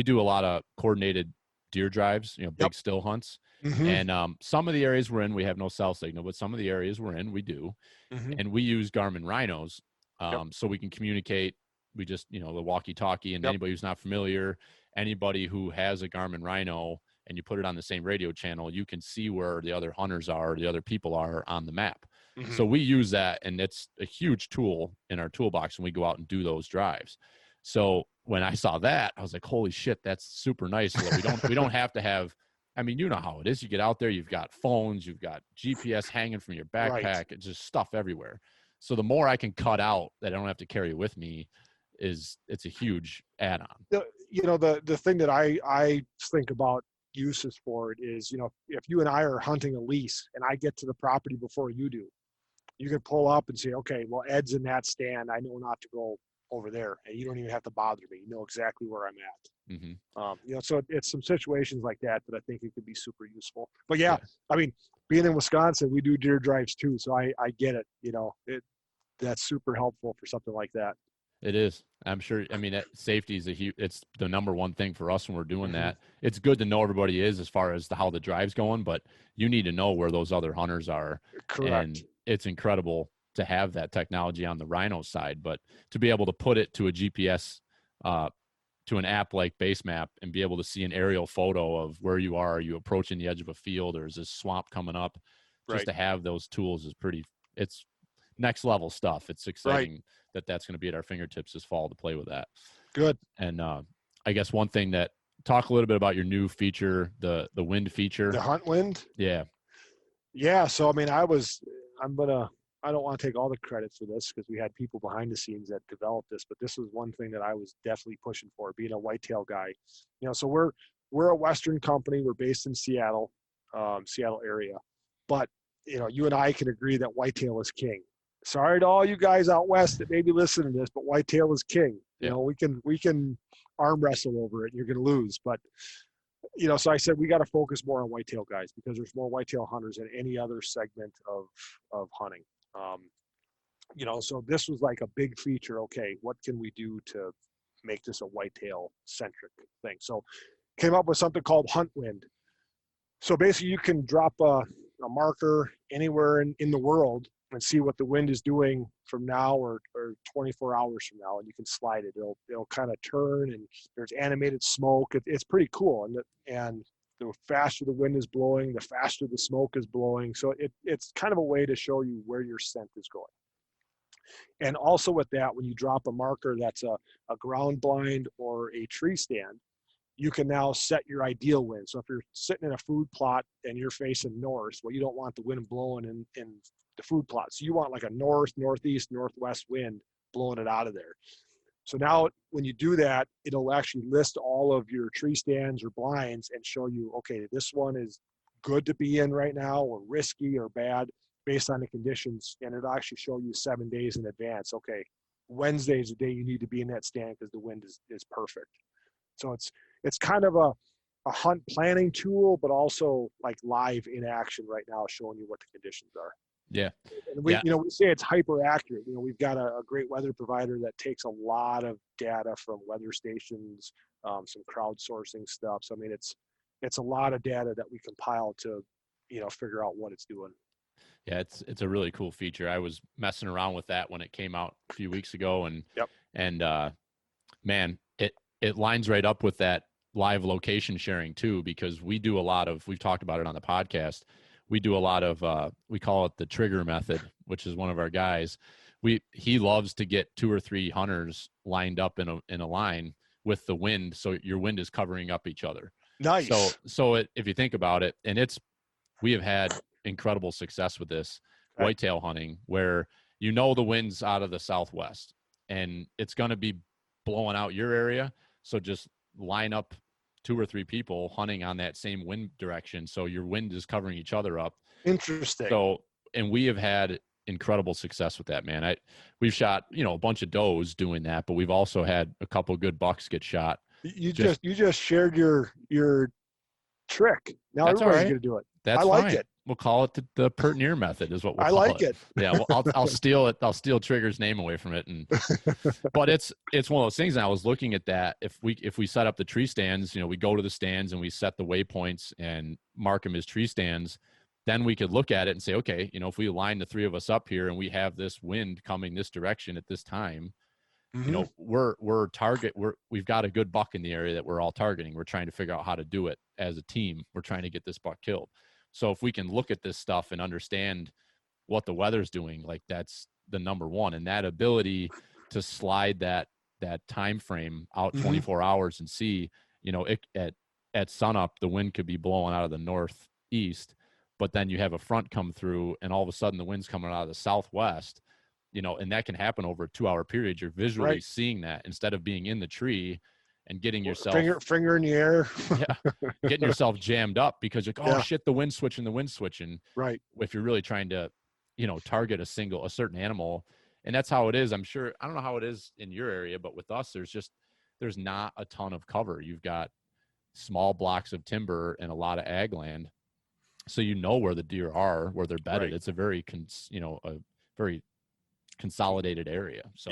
do a lot of coordinated deer drives, big still hunts. Mm-hmm. And some of the areas we're in, we have no cell signal, but some of the areas we're in, we do. Mm-hmm. And we use Garmin Rhinos so we can communicate. We just, the walkie-talkie, and anybody who's not familiar, anybody who has a Garmin Rhino and you put it on the same radio channel, you can see where the other hunters are, the other people are on the map. Mm-hmm. So we use that, and it's a huge tool in our toolbox when we go out and do those drives. So when I saw that, I was like, holy shit, that's super nice. So that we don't have to have, I mean, you know how it is. You get out there, you've got phones, you've got GPS hanging from your backpack, Right. it's just stuff everywhere. So the more I can cut out that I don't have to carry with me it's a huge add-on. The thing that I think about uses for it is, if you and I are hunting a lease and I get to the property before you do, you can pull up and say, okay, well, Ed's in that stand. I know not to go over there, and you don't even have to bother me. You know exactly where I'm at. Mm-hmm. So it's some situations like that I think it could be super useful. But yeah, I mean, being in Wisconsin, we do deer drives too, so I get it. That's super helpful for something like that. It is. I'm sure. I mean, safety is it's the number one thing for us when we're doing Mm-hmm. that. It's good to know everybody is as far as how the drive's going, but you need to know where those other hunters are. Correct. And it's incredible to have that technology on the Rhino side, but to be able to put it to a GPS, to an app like Basemap and be able to see an aerial photo of where you are. Are you approaching the edge of a field, or is this swamp coming up? Just to have those tools is it's next level stuff. It's exciting that's going to be at our fingertips this fall to play with that. Good. And I guess one thing talk a little bit about your new feature, the wind feature. The hunt wind? Yeah. Yeah. So, I mean, I don't want to take all the credit for this because we had people behind the scenes that developed this, but this was one thing that I was definitely pushing for, being a whitetail guy. So we're a Western company. We're based in Seattle area, but you and I can agree that whitetail is king. Sorry to all you guys out west that may be listening to this, but whitetail is king. We can arm wrestle over it and you're going to lose, but so I said, we got to focus more on whitetail guys because there's more whitetail hunters than any other segment of hunting. So this was like a big feature. Okay, what can we do to make this a whitetail centric thing? So came up with something called Hunt Wind. So basically you can drop a marker anywhere in the world and see what the wind is doing from now or 24 hours from now, and you can slide it. It'll kind of turn, and there's animated smoke. It's pretty cool, and the faster the wind is blowing, the faster the smoke is blowing. So it's kind of a way to show you where your scent is going. And also with that, when you drop a marker that's a ground blind or a tree stand, you can now set your ideal wind. So if you're sitting in a food plot and you're facing north, well, you don't want the wind blowing in the food plot. So you want like a north, northeast, northwest wind blowing it out of there. So now when you do that, it'll actually list all of your tree stands or blinds and show you, okay, this one is good to be in right now or risky or bad based on the conditions. And it'll actually show you 7 days in advance. Okay, Wednesday is the day you need to be in that stand because the wind is perfect. So it's kind of a hunt planning tool, but also like live in action right now, showing you what the conditions are. Yeah. And we say it's hyper accurate. We've got a great weather provider that takes a lot of data from weather stations, some crowdsourcing stuff. So, I mean, it's a lot of data that we compile to, figure out what it's doing. Yeah, it's a really cool feature. I was messing around with that when it came out a few weeks ago, and man, it lines right up with that live location sharing too, because we've talked about it on the podcast. We do a lot of, we call it the trigger method, which is one of our guys. he loves to get 2 or 3 hunters lined up in a line with the wind, so your wind is covering up each other. Nice. So if you think about it, and we have had incredible success with this whitetail hunting, where the wind's out of the southwest and it's going to be blowing out your area, so just line up 2 or 3 people hunting on that same wind direction, so your wind is covering each other up. Interesting. So, and we have had incredible success with that, man. We've shot a bunch of does doing that, but we've also had a couple good bucks get shot. You just shared your trick. Now That's everybody's all right. going to do it. That's I like fine. it. We'll call it the Pert Near method is what we'll I call like it. Yeah, well, I'll steal it. I'll steal Trigger's name away from it. But it's one of those things. And I was looking at that. If we set up the tree stands, we go to the stands and we set the waypoints and mark them as tree stands, then we could look at it and say, okay, if we line the 3 of us up here and we have this wind coming this direction at this time, we've got a good buck in the area that we're all targeting. We're trying to figure out how to do it as a team. We're trying to get this buck killed. So if we can look at this stuff and understand what the weather's doing, like that's the number one. And that ability to slide that time frame out 24 hours and see, at sunup, the wind could be blowing out of the northeast, but then you have a front come through and all of a sudden the wind's coming out of the southwest, and that can happen over a 2-hour period. You're visually seeing that instead of being in the tree and getting yourself finger in the air. Getting yourself jammed up because you're like, oh shit, the wind's switching. Right. If you're really trying to, target a certain animal. And that's how it is. I'm sure, I don't know how it is in your area, but with us, there's not a ton of cover. You've got small blocks of timber and a lot of ag land. So where the deer are, where they're bedded. Right. It's a very very consolidated area. So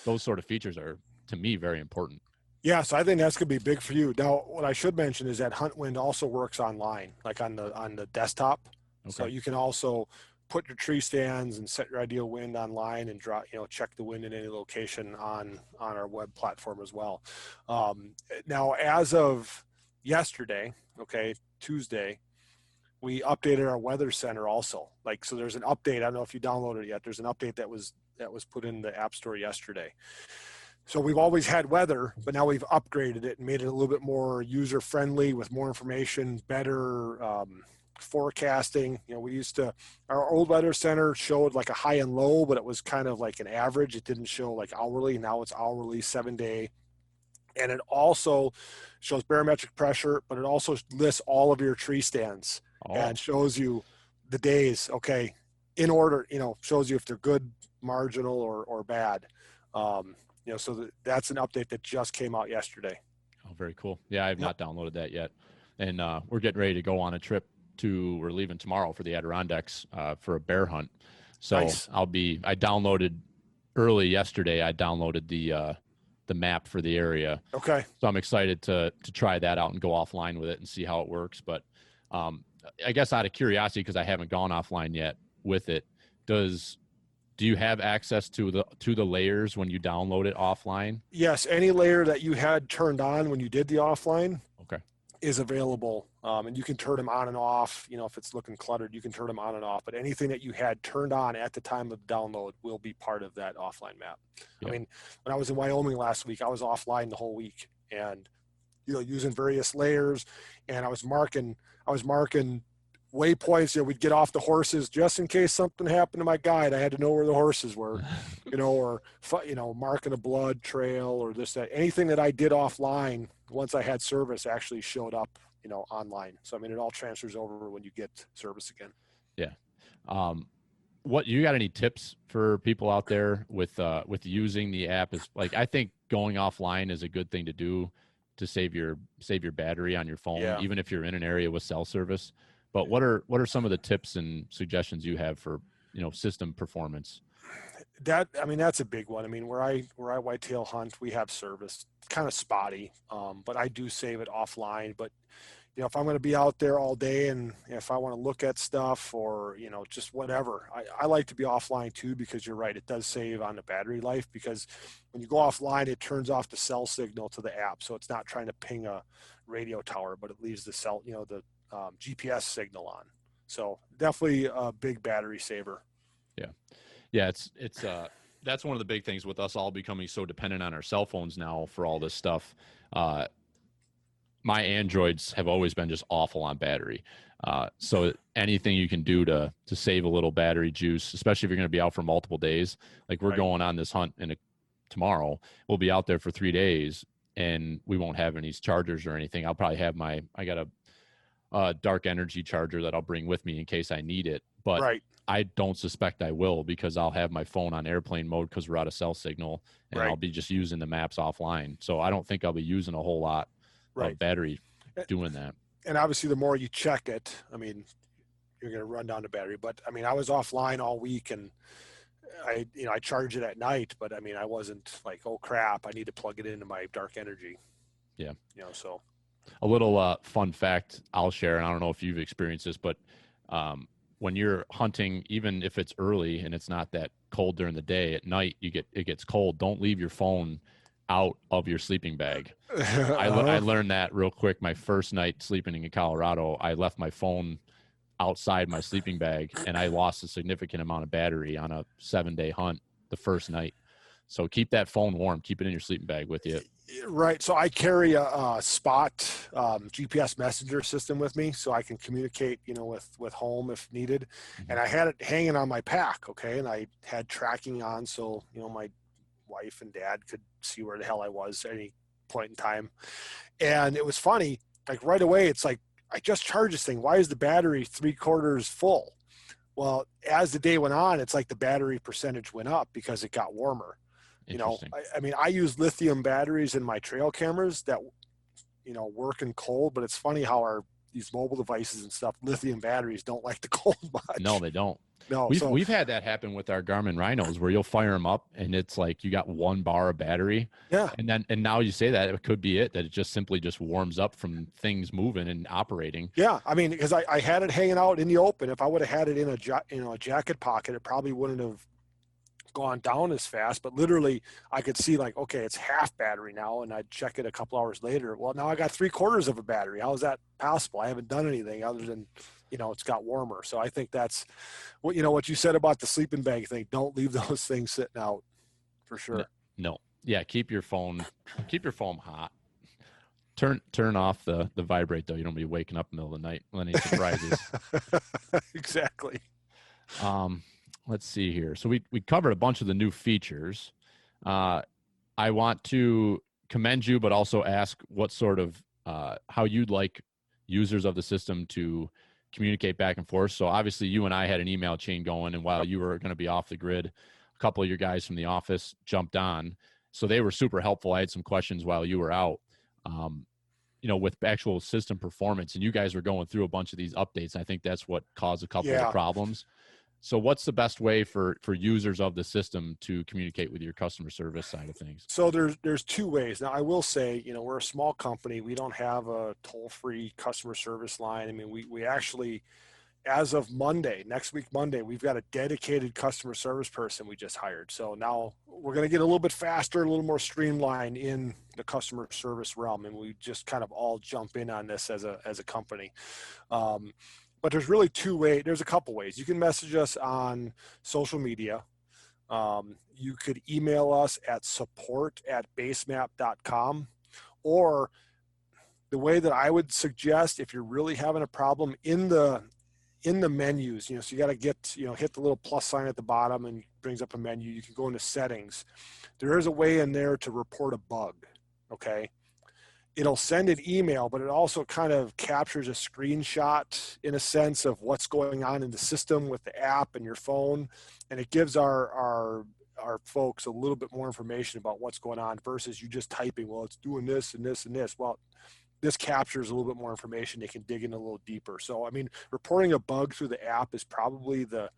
those sort of features are, to me, very important. Yeah, so I think that's going to be big for you. Now, what I should mention is that HuntWind also works online, like on the desktop. Okay. So you can also put your tree stands and set your ideal wind online and check the wind in any location on our web platform as well. Now, as of yesterday, Tuesday, we updated our weather center also. So there's an update. I don't know if you downloaded it yet. There's an update that was put in the App Store yesterday. So we've always had weather, but now we've upgraded it and made it a little bit more user-friendly with more information, better forecasting. Our old weather center showed like a high and low, but it was kind of like an average. It didn't show like hourly. Now it's hourly, 7-day. And it also shows barometric pressure, but it also lists all of your tree stands and shows you the days, in order, shows you if they're good, marginal, or bad. So that's an update that just came out yesterday. Oh, very cool. Yeah, I have not downloaded that yet. And we're getting ready to go on a trip we're leaving tomorrow for the Adirondacks for a bear hunt. So nice. I downloaded early yesterday. I downloaded the map for the area. Okay. So I'm excited to try that out and go offline with it and see how it works. But I guess out of curiosity, because I haven't gone offline yet with it, do you have access to the layers when you download it offline? Yes, any layer that you had turned on when you did the offline is available, and you can turn them on and off. If it's looking cluttered, you can turn them on and off. But anything that you had turned on at the time of download will be part of that offline map. Yep. I mean, when I was in Wyoming last week, I was offline the whole week, and using various layers, and I was marking waypoints. We'd get off the horses just in case something happened to my guide. I had to know where the horses were, or marking a blood trail or that. Anything that I did offline, once I had service, actually showed up, online. So, it all transfers over when you get service again. Yeah. What you got any tips for people out there with using the app? Is I think going offline is a good thing to do to save your battery on your phone, even if you're in an area with cell service. But what are some of the tips and suggestions you have for, system performance? That's a big one. Where I whitetail hunt, we have service. It's kind of spotty, but I do save it offline. But, if I'm going to be out there all day and if I want to look at stuff or, just whatever, I like to be offline too, because you're right. It does save on the battery life, because when you go offline, it turns off the cell signal to the app. So it's not trying to ping a radio tower, but it leaves the cell, the GPS signal on. So definitely a big battery saver. Yeah, it's that's one of the big things with us all becoming so dependent on our cell phones now for all this stuff. My Androids have always been just awful on battery. So anything you can do to save a little battery juice, especially if you're going to be out for multiple days, like we're Right. going on this hunt tomorrow, we'll be out there for 3 days and we won't have any chargers or anything. I'll probably have I got a dark energy charger that I'll bring with me in case I need it, but Right. I don't suspect I will because I'll have my phone on airplane mode because we're out of cell signal and Right. I'll be just using the maps offline. So I don't think I'll be using a whole lot Right. of battery doing that. And obviously, the more you check it, I mean, you're going to run down the battery. But I mean, I was offline all week, and I charge it at night. But I mean, I wasn't like, oh crap, I need to plug it into my dark energy. Yeah. So A little fun fact I'll share, and I don't know if you've experienced this, but when you're hunting, even if it's early and it's not that cold during the day, at night it gets cold. Don't leave your phone out of your sleeping bag. I learned that real quick. My first night sleeping in Colorado, I left my phone outside my sleeping bag, and I lost a significant amount of battery on a 7-day hunt the first night. So keep that phone warm. Keep it in your sleeping bag with you. Right. So I carry a Spot GPS messenger system with me, so I can communicate, with home if needed. And I had it hanging on my pack. Okay, and I had tracking on, so my wife and dad could see where the hell I was at any point in time. And it was funny, like right away, it's like, I just charged this thing. Why is the battery 3/4 full? Well, as the day went on, it's like the battery percentage went up because it got warmer. I mean, I use lithium batteries in my trail cameras that, work in cold, but it's funny how these mobile devices and stuff, lithium batteries don't like the cold much. No, they don't. No, we've had that happen with our Garmin Rhinos where you'll fire them up and it's like you got 1 bar of battery. Yeah. And now you say that it could be that it just simply just warms up from things moving and operating. Yeah. I mean, because I had it hanging out in the open. If I would have had it in a jacket pocket, it probably wouldn't have gone down as fast, but literally I could see like, okay, it's half battery now. And I'd check it a couple hours later. Well, now I got 3/4 of a battery. How is that possible? I haven't done anything other than, it's got warmer. So I think that's what you said about the sleeping bag thing. Don't leave those things sitting out for sure. No. Yeah. Keep your phone hot. Turn off the vibrate though. You don't be waking up in the middle of the night with any surprises. Exactly. Let's see here. So we covered a bunch of the new features. I want to commend you, but also ask what sort of how you'd like users of the system to communicate back and forth. So obviously you and I had an email chain going, and while you were going to be off the grid, a couple of your guys from the office jumped on. So they were super helpful. I had some questions while you were out, with actual system performance, and you guys were going through a bunch of these updates. I think that's what caused a couple of the problems. So what's the best way for users of the system to communicate with your customer service side of things? So there's 2 ways. Now I will say, we're a small company. We don't have a toll-free customer service line. I mean, we actually, as of next week, Monday, we've got a dedicated customer service person we just hired. So now we're going to get a little bit faster, a little more streamlined in the customer service realm. And we just kind of all jump in on this as a company. But there's really 2 ways. There's a couple ways. You can message us on social media. You could email us at support@basemap.com, or the way that I would suggest, if you're really having a problem in the menus, so you got to get, hit the little plus sign at the bottom and it brings up a menu. You can go into settings. There is a way in there to report a bug. Okay. It'll send an email, but it also kind of captures a screenshot in a sense of what's going on in the system with the app and your phone. And it gives our folks a little bit more information about what's going on versus you just typing, well, it's doing this and this and this. Well, this captures a little bit more information. They can dig in a little deeper. So, I mean, reporting a bug through the app is probably the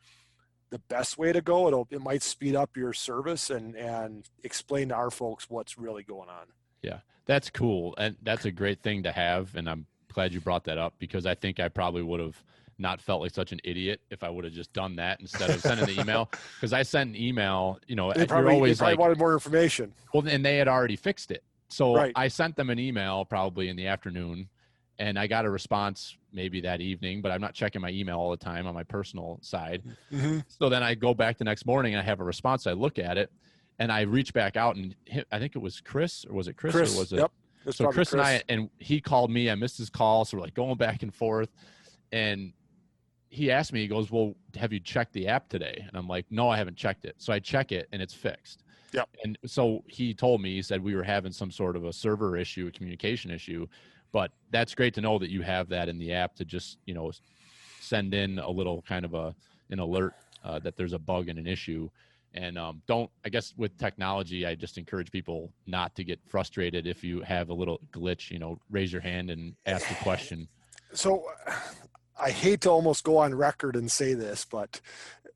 best way to go. It might speed up your service and explain to our folks what's really going on. Yeah, that's cool. And that's a great thing to have. And I'm glad you brought that up because I think I probably would have not felt like such an idiot if I would have just done that instead of sending the email. Because I sent an email, they probably wanted more information. Well, and they had already fixed it. So right. I sent them an email probably in the afternoon And I got a response maybe that evening, but I'm not checking my email all the time on my personal side. Mm-hmm. So then I go back the next morning and I have a response. I look at it and I reach back out, and I think it was Chris, or was it Chris? Or was it? Yep. It's So probably Chris and and he called me. I missed his call. So we're like going back and forth. And he asked me, he goes, well, have you checked the app today? And I'm like, no, I haven't checked it. So I check it and it's fixed. Yep. And so he told me, he said we were having some sort of a server issue, a communication issue, but that's great to know that you have that in the app to just, you know, send in a little kind of an alert that there's a bug and an issue. And I guess with technology, I just encourage people not to get frustrated. If you have a little glitch, you know, raise your hand and ask a question. So I hate to almost go on record and say this, but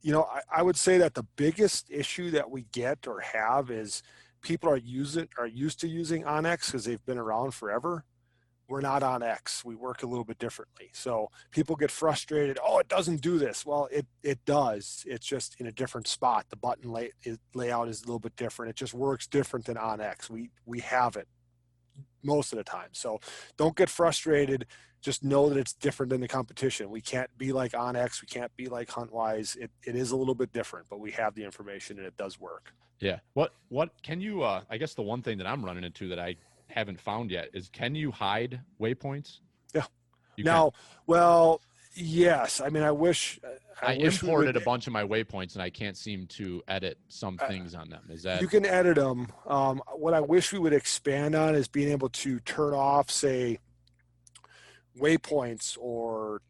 you know, I would say that the biggest issue that we get or have is people are used to using OnX because they've been around forever. We're not OnX. We work a little bit differently. So people get frustrated. Oh, it doesn't do this. Well, it does. It's just in a different spot. The button layout is a little bit different. It just works different than OnX. We have it most of the time. So don't get frustrated. Just know that it's different than the competition. We can't be like OnX. We can't be like HuntWise. It is a little bit different, but we have the information and it does work. Yeah. What can you, I guess the one thing that I'm running into that I haven't found yet is, can you hide waypoints? Yeah. You now, well, yes. I mean, I wish imported a bunch of my waypoints and I can't seem to edit some things on them. Is that? You can edit them. What I wish we would expand on is being able to turn off, say, waypoints or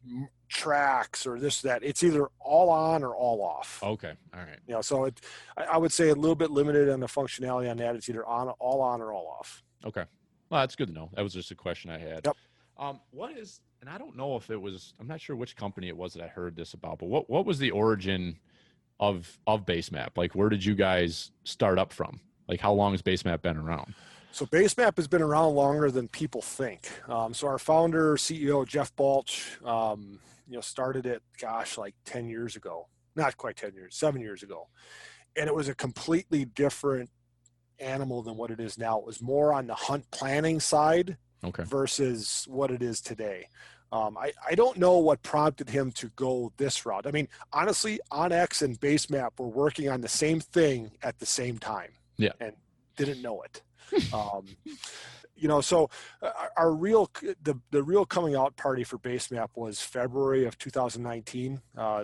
tracks or this, that. It's either all on or all off. Okay. All right. You know, so I would say a little bit limited on the functionality on that. It's either all on or all off. Okay. Well, that's good to know. That was just a question I had. Yep. What is, and I don't know if it was, I'm not sure which company it was that I heard this about, but what was the origin of Basemap? Like, where did you guys start up from? Like, how long has Basemap been around? So Basemap has been around longer than people think. So our founder, CEO, Jeff Balch, started it, like 10 years ago. Not quite 10 years, 7 years ago. And it was a completely different animal than what it is now. It was more on the hunt planning side versus what it is today. I don't know what prompted him to go this route. I mean, honestly, OnX and Basemap were working on the same thing at the same time. Yeah. And didn't know it. So our the real coming out party for Basemap was February of 2019.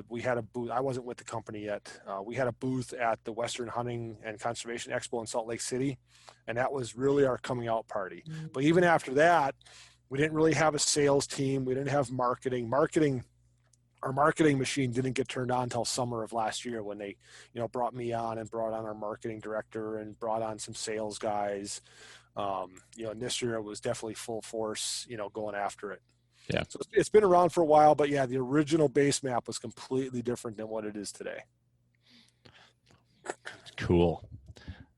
We had a booth. I wasn't with the company yet. We had a booth at the Western Hunting and Conservation Expo in Salt Lake City, and that was really our coming out party. But even after that, we didn't really have a sales team. We didn't have marketing. Our marketing machine didn't get turned on until summer of last year when they, brought me on and brought on our marketing director and brought on some sales guys. And this year it was definitely full force, going after it. Yeah. So it's been around for a while, but yeah, the original Basemap was completely different than what it is today. Cool.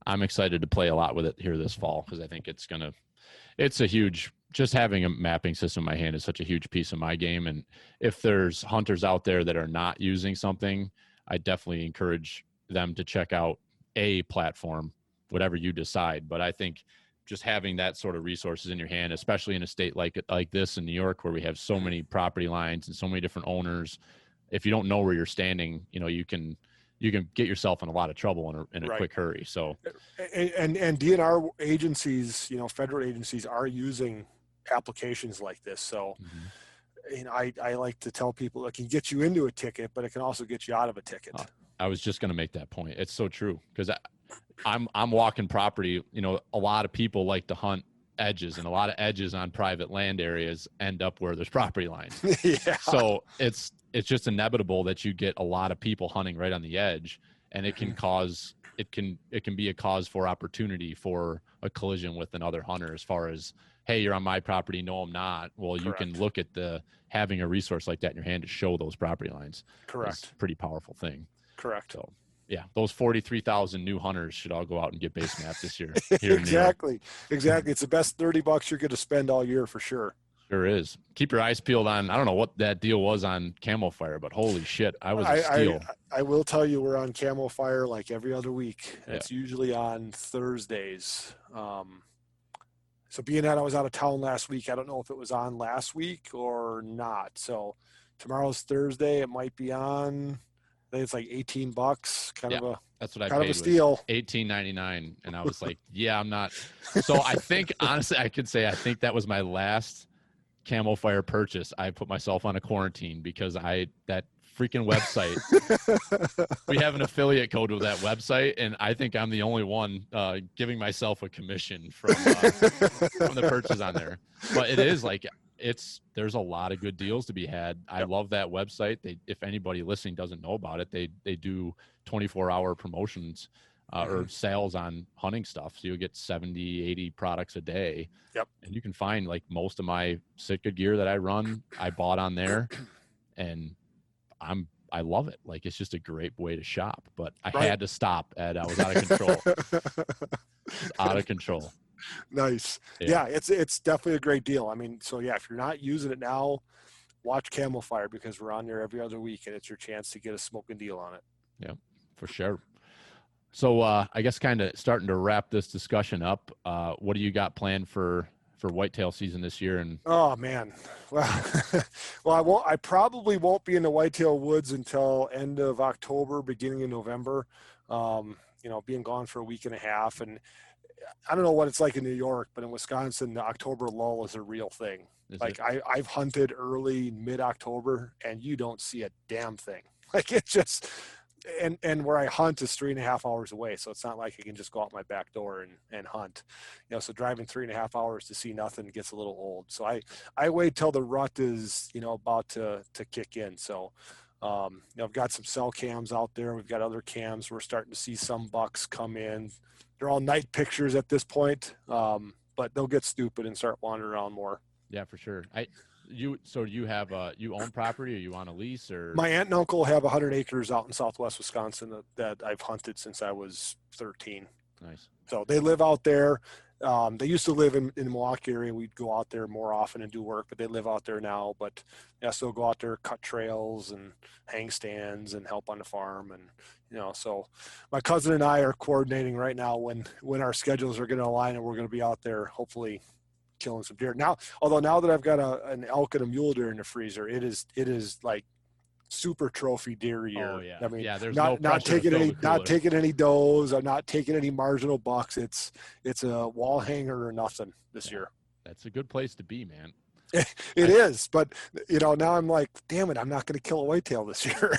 I'm excited to play a lot with it here this fall because I think it's a huge, just having a mapping system in my hand is such a huge piece of my game. And if there's hunters out there that are not using something, I definitely encourage them to check out a platform, whatever you decide. But I think just having that sort of resources in your hand, especially in a state like this in New York, where we have so many property lines and so many different owners, if you don't know where you're standing, you can get yourself in a lot of trouble in a quick hurry. So, and DNR agencies, federal agencies are using applications like this. So, I like to tell people it can get you into a ticket, but it can also get you out of a ticket. I was just going to make that point. It's so true because I'm walking property. A lot of people like to hunt edges, and a lot of edges on private land areas end up where there's property lines. Yeah. So it's just inevitable that you get a lot of people hunting right on the edge, and it can be a cause for opportunity for a collision with another hunter as far as, hey, you're on my property. No, I'm not. Well, you can look at having a resource like that in your hand to show those property lines. Correct. It's a pretty powerful thing. Correct. So yeah, those 43,000 new hunters should all go out and get Basemap this year. Exactly. It's the best $30 you're going to spend all year for sure. Sure is. Keep your eyes peeled on. I don't know what that deal was on Camel Fire, but holy shit, I was a steal. I will tell you, we're on Camel Fire like every other week. Yeah. It's usually on Thursdays. So being that I was out of town last week, I don't know if it was on last week or not. So tomorrow's Thursday. It might be on. I think it's like $18. That's what I kind paid. of a steal. Was $18.99, and I was like, yeah, I'm not. So I think honestly, I could say I think that was my last Camo Fire purchase. I put myself on a quarantine because that freaking website. We have an affiliate code with that website, and I think I'm the only one giving myself a commission from the purchase on there. But it is like there's a lot of good deals to be had. I love that website. If anybody listening doesn't know about it, they do 24-hour promotions or sales on hunting stuff. So you'll get 70, 80 products a day. Yep. And you can find like most of my Sitka gear that I run, I bought on there, and I love it. Like, it's just a great way to shop, but I had to stop, Ed. I was out of control. Out of control. Nice. Yeah, it's definitely a great deal. I mean, so yeah, if you're not using it now, watch Camo Fire because we're on there every other week and it's your chance to get a smoking deal on it. Yeah, for sure. So I guess kind of starting to wrap this discussion up, what do you got planned for whitetail season this year? And oh man, well, I probably won't be in the whitetail woods until end of October, beginning of November. Being gone for a week and a half, and I don't know what it's like in New York, but in Wisconsin, the October lull is a real thing. I've hunted early mid-October, and you don't see a damn thing. Like, it's just. And where I hunt is 3.5 hours away. So it's not like I can just go out my back door and hunt, so driving 3.5 hours to see nothing gets a little old. So I wait till the rut is, about to kick in. So, I've got some cell cams out there. We've got other cams. We're starting to see some bucks come in. They're all night pictures at this point. But they'll get stupid and start wandering around more. Yeah, for sure. So you have you own property, or you on a lease, or? My aunt and uncle have 100 acres out in Southwest Wisconsin that I've hunted since I was 13. Nice. So they live out there. They used to live in the Milwaukee area. We'd go out there more often and do work, but they live out there now. But yeah, so go out there, cut trails and hang stands and help on the farm. And, so my cousin and I are coordinating right now when our schedules are going to align and we're going to be out there, hopefully killing some deer. Now that I've got an elk and a mule deer in the freezer, it is like super trophy deer year. Oh yeah. I mean, there's not taking any does. I'm not taking any marginal bucks. It's a wall hanger or nothing this year. That's a good place to be, man. It is, but now I'm like, damn it, I'm not going to kill a whitetail this year.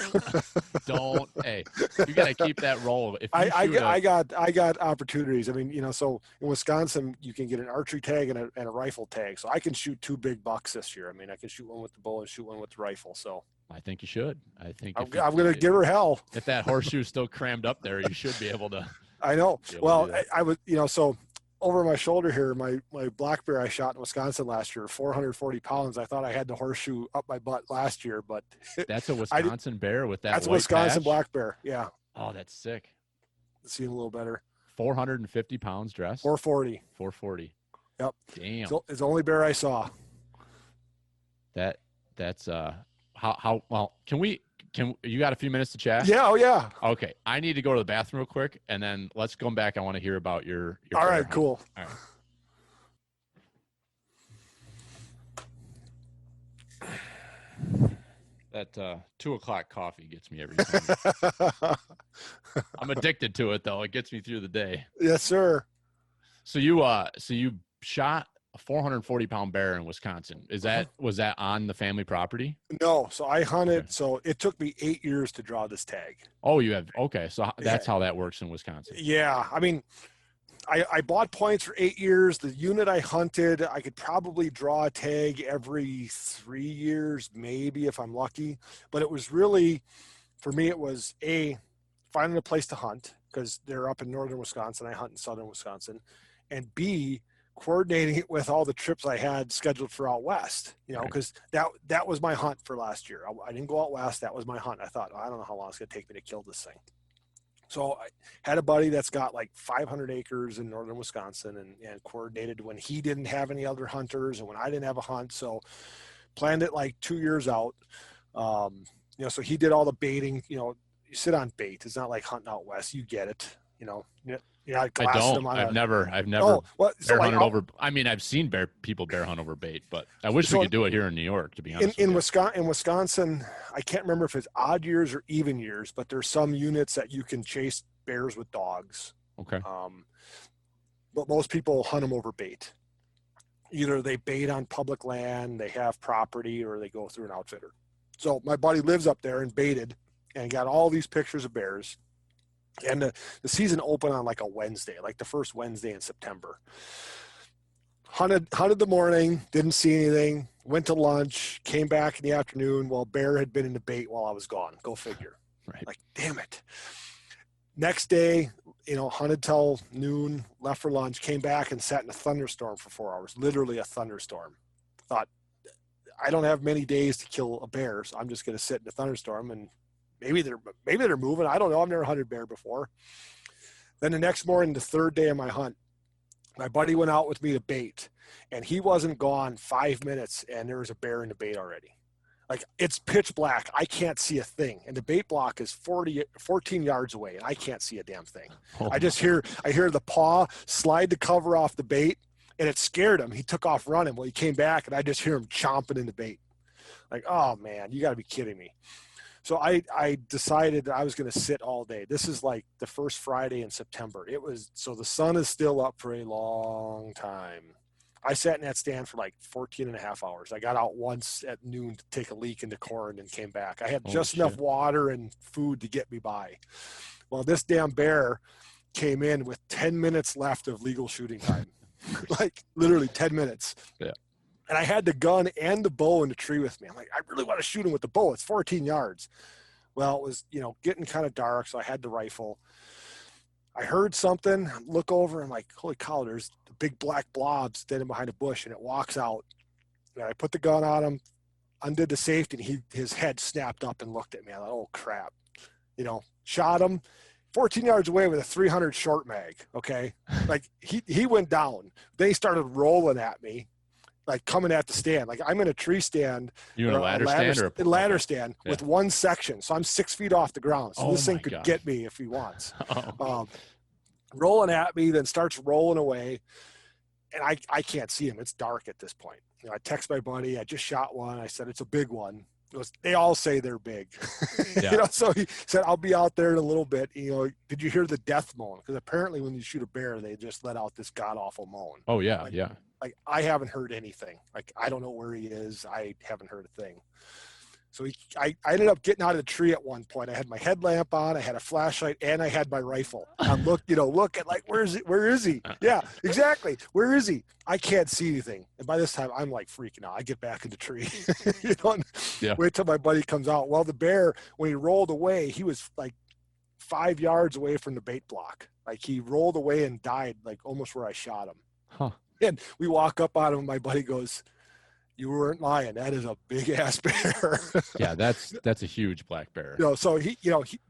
Hey, you got to keep that roll. If I got opportunities. I mean, so in Wisconsin, you can get an archery tag and a rifle tag. So I can shoot 2 big bucks this year. I mean, I can shoot one with the bow and shoot one with the rifle. So I think you should. I think I'm going to give her hell. If that horseshoe's still crammed up there, you should be able to. I know. Well, I would, so over my shoulder here, my black bear I shot in Wisconsin last year, 440 pounds. I thought I had the horseshoe up my butt last year, but that's a Wisconsin bear with that. That's a white Wisconsin patch? black bear. Yeah. Oh, that's sick. See a little better. 450 pounds dress. 440. 440. Yep. Damn. It's the only bear I saw. That's how well can you got a few minutes to chat? Yeah. Oh yeah. Okay. I need to go to the bathroom real quick, and then let's come back. I want to hear about your all right, hunt. cool. All right. That 2:00 coffee gets me every time. I'm addicted to it though. It gets me through the day. Yes, sir. So you shot a 440-pound bear in Wisconsin. Was that on the family property? No. So I hunted. So it took me 8 years to draw this tag. Oh, you have. Okay. So that's how that works in Wisconsin. Yeah. I mean, I bought points for 8 years. The unit I hunted, I could probably draw a tag every 3 years, maybe if I'm lucky. But it was really, for me, it was finding a place to hunt because they're up in northern Wisconsin. I hunt in southern Wisconsin. And B, coordinating it with all the trips I had scheduled for out west, because that was my hunt for last year. I didn't go out west. That was my hunt. I thought, I don't know how long it's going to take me to kill this thing. So I had a buddy that's got like 500 acres in northern Wisconsin and coordinated when he didn't have any other hunters and when I didn't have a hunt. So planned it like 2 years out. So he did all the baiting, you sit on bait. It's not like hunting out west. You get it, Yeah, I I glassed don't. them on I've a. never Oh, well, so bear like hunted over. I mean, I've seen people bear hunt over bait, but I wish we So could do it here in New York. To be honest, in with Wisconsin, I can't remember if it's odd years or even years, but there's some units that you can chase bears with dogs. you. Okay. But most people hunt them over bait. Either they bait on public land, they have property, or they go through an outfitter. So my buddy lives up there and baited and got all these pictures of bears. And the season opened on like a Wednesday, like the first Wednesday in September. Hunted the morning, didn't see anything, went to lunch, came back in the afternoon. Well, bear had been in the bait while I was gone. Go figure. Right. Like, damn it. Next day, hunted till noon, left for lunch, came back and sat in a thunderstorm for 4 hours, literally a thunderstorm. Thought, I don't have many days to kill a bear, so I'm just going to sit in a thunderstorm, and maybe they're moving. I don't know. I've never hunted bear before. Then the next morning, the third day of my hunt, my buddy went out with me to bait, and he wasn't gone 5 minutes, and there was a bear in the bait already. Like, it's pitch black. I can't see a thing. And the bait block is 14 yards away, and I can't see a damn thing. Oh, I hear the paw slide the cover off the bait, and it scared him. He took off running. Well, he came back, and I just hear him chomping in the bait. Like, oh, man, you got to be kidding me. So I decided that I was going to sit all day. This is like the first Friday in September. So the sun is still up for a long time. I sat in that stand for like 14 and a half hours. I got out once at noon to take a leak in the corn and came back. I had just enough water and food to get me by. Well, this damn bear came in with 10 minutes left of legal shooting time. Like, literally 10 minutes. Yeah. And I had the gun and the bow in the tree with me. I'm like, I really want to shoot him with the bow. It's 14 yards. Well, it was, getting kind of dark, so I had the rifle. I heard something, look over, and I'm like, holy cow, there's the big black blob standing behind a bush, and it walks out. And I put the gun on him, undid the safety, and his head snapped up and looked at me. I thought, oh, crap. Shot him 14 yards away with a 300 short mag, okay? Like, he went down. Then he started rolling at me, like coming at the stand. Like, I'm in a tree stand. You in a ladder stand or a ladder stand with one section. So I'm 6 feet off the ground. So this thing could get me if he wants. Rolling at me, then starts rolling away. And I can't see him. It's dark at this point. I text my buddy. I just shot one. I said, it's a big one. They all say they're big. Yeah. So he said, I'll be out there in a little bit. Did you hear the death moan? Because apparently when you shoot a bear, they just let out this god-awful moan. Oh, yeah, yeah. Like, I haven't heard anything. Like, I don't know where he is. I haven't heard a thing. So I ended up getting out of the tree at one point. I had my headlamp on, I had a flashlight, and I had my rifle. I looked at like, where is he? Yeah, exactly. Where is he? I can't see anything. And by this time, I'm like freaking out. I get back in the tree. Wait till my buddy comes out. Well, the bear, when he rolled away, he was like 5 yards away from the bait block. Like, he rolled away and died, like almost where I shot him. Huh. And we walk up on him, and my buddy goes, you weren't lying. That is a big ass bear. Yeah, that's a huge black bear. So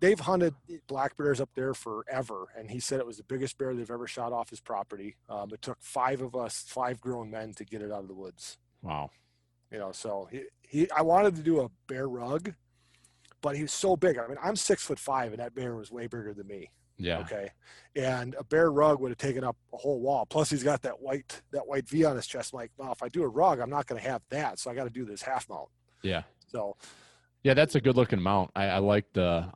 they've hunted black bears up there forever, and he said it was the biggest bear they've ever shot off his property. It took 5 of us, 5 grown men, to get it out of the woods. Wow. So I wanted to do a bear rug, but he was so big. I mean, I'm 6'5", and that bear was way bigger than me. Yeah. Okay. And a bear rug would have taken up a whole wall. Plus, he's got that white V on his chest. I'm like, well, if I do a rug, I'm not going to have that. So I got to do this half mount. Yeah. So. Yeah, that's a good looking mount. I like the.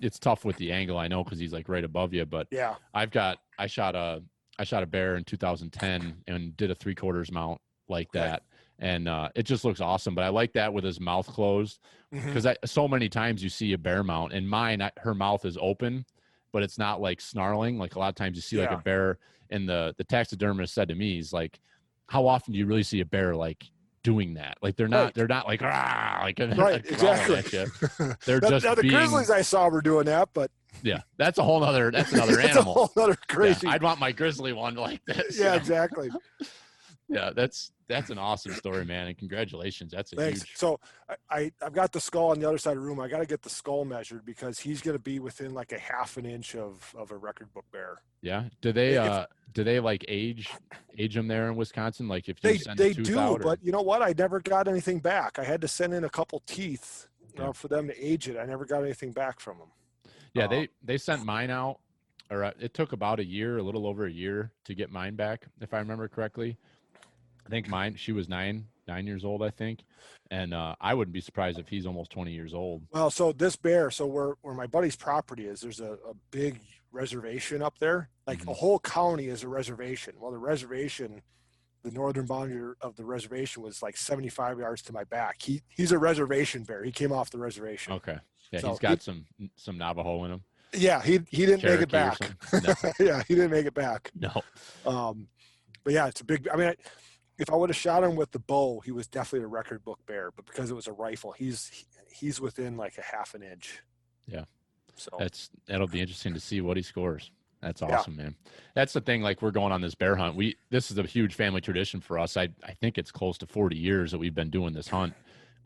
It's tough with the angle, I know, because he's like right above you. But yeah, I shot a bear in 2010 and did a 3/4 mount like that. Right. And it just looks awesome. But I like that with his mouth closed, because so many times you see a bear mount, and mine, her mouth is open, but it's not like snarling. Like, a lot of times you see like a bear, and the taxidermist said to me, he's like, how often do you really see a bear like doing that? Like, they're not like, rah, like, right, exactly. At you. They're just now the grizzlies I saw were doing that, but yeah, that's another animal. That's a whole other crazy. Yeah, I'd want my grizzly one like this. Yeah, exactly. Yeah, that's an awesome story, man, and congratulations. That's Thanks. Huge. So I've got the skull on the other side of the room. I got to get the skull measured, because he's going to be within like a half an inch of a record book bear. Yeah. Do they like age them there in Wisconsin? Like, if you send they the tooth do, out, but you know what? I never got anything back. I had to send in a couple teeth for them to age it. I never got anything back from them. Yeah, they sent mine out. it took about a year, a little over a year to get mine back, if I remember correctly. I think she was 9 years old, I think. And I wouldn't be surprised if he's almost 20 years old. Well, so this bear, so where my buddy's property is, there's a big reservation up there. Like a whole county is a reservation. Well, the reservation, the northern boundary of the reservation was like 75 yards to my back. He's a reservation bear. He came off the reservation. Okay. Yeah, So he's got some Navajo in him. Yeah, he didn't make it Cherokee or back. something. Yeah, he didn't make it back. No. But yeah, it's a big. I mean, if I would have shot him with the bow, he was definitely a record book bear. But because it was a rifle, he's within like a half an inch. Yeah. So that'll be interesting to see what he scores. That's awesome, man. That's the thing. Like, we're going on this bear hunt. This is a huge family tradition for us. I think it's close to 40 years that we've been doing this hunt.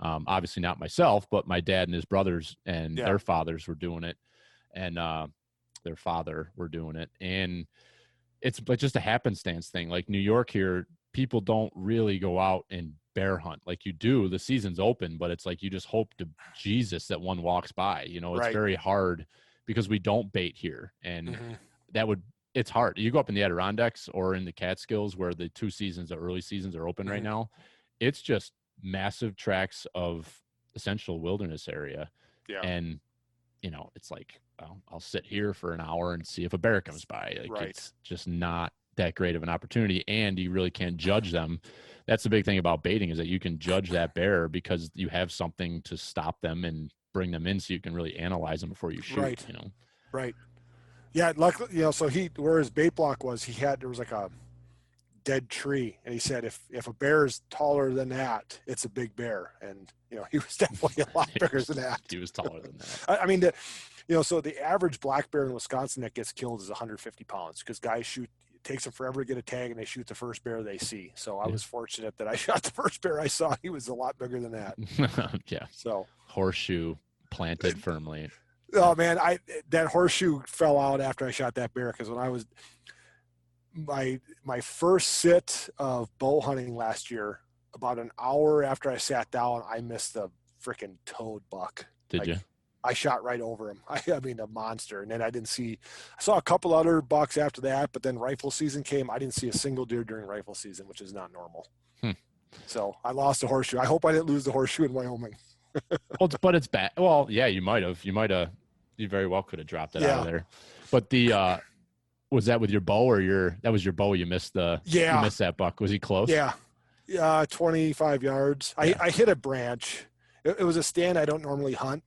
Obviously not myself, but my dad and his brothers and their fathers were doing it, and their father were doing it. And it's just a happenstance thing. Like, New York here, people don't really go out and bear hunt like you do. The season's open, but it's like you just hope to Jesus that one walks by. It's very hard because we don't bait here, and it's hard. You go up in the Adirondacks or in the Catskills, where the early seasons are open right now. It's just massive tracts of essential wilderness area. Yeah. And it's like, well, I'll sit here for an hour and see if a bear comes by. It's just not that great of an opportunity, and you really can't judge them. That's the big thing about baiting, is that you can judge that bear because you have something to stop them and bring them in, so you can really analyze them before you shoot. Right. Yeah, luckily, so where his bait block was, there was like a dead tree, and he said if a bear is taller than that, it's a big bear. And he was definitely a lot bigger than that. He was taller than that. I mean, so the average black bear in Wisconsin that gets killed is 150 pounds, because guys shoot. It takes them forever to get a tag, and they shoot the first bear they see. So I was fortunate that I shot the first bear I saw. He was a lot bigger than that. Yeah. So horseshoe planted firmly. Oh man, that horseshoe fell out after I shot that bear, because when I was my first sit of bow hunting last year, about an hour after I sat down, I missed a freaking toad buck. Did you? I shot right over him. I mean, a monster. And then I saw a couple other bucks after that, but then rifle season came. I didn't see a single deer during rifle season, which is not normal. So I lost a horseshoe. I hope I didn't lose the horseshoe in Wyoming. But it's bad. Well, yeah, you might have. You very well could have dropped it out of there. But was that with your bow, or that was your bow? You missed you missed that buck. Was he close? Yeah, 25 yards. I hit a branch. It was a stand I don't normally hunt.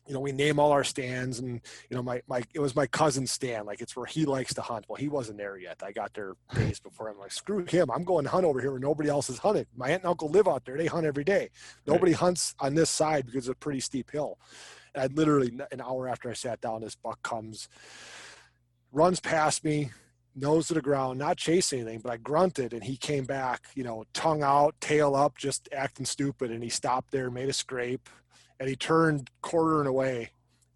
We name all our stands, and it was my cousin's stand. Like, it's where he likes to hunt. Well, he wasn't there yet. I got there days before. I'm like, screw him. I'm going to hunt over here where nobody else has hunted. My aunt and uncle live out there. They hunt every day. Nobody hunts on this side because it's a pretty steep hill. And I literally, an hour after I sat down, this buck comes, runs past me, nose to the ground, not chasing anything, but I grunted, and he came back, tongue out, tail up, just acting stupid. And he stopped there, made a scrape, and he turned quartering away,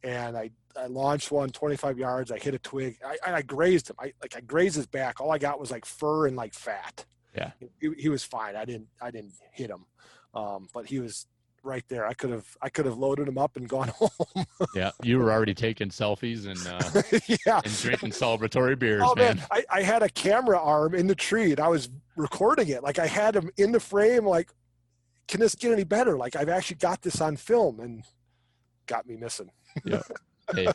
and I launched one 25 yards. I hit a twig. I grazed him. I grazed his back. All I got was like fur and like fat. Yeah. He was fine. I didn't hit him. But he was right there. I could have loaded him up and gone home. Yeah. You were already taking selfies and and drinking celebratory beers, man. I had a camera arm in the tree, and I was recording it. Like, I had him in the frame, like, can this get any better? Like, I've actually got this on film, and got me missing. Yeah. Hey,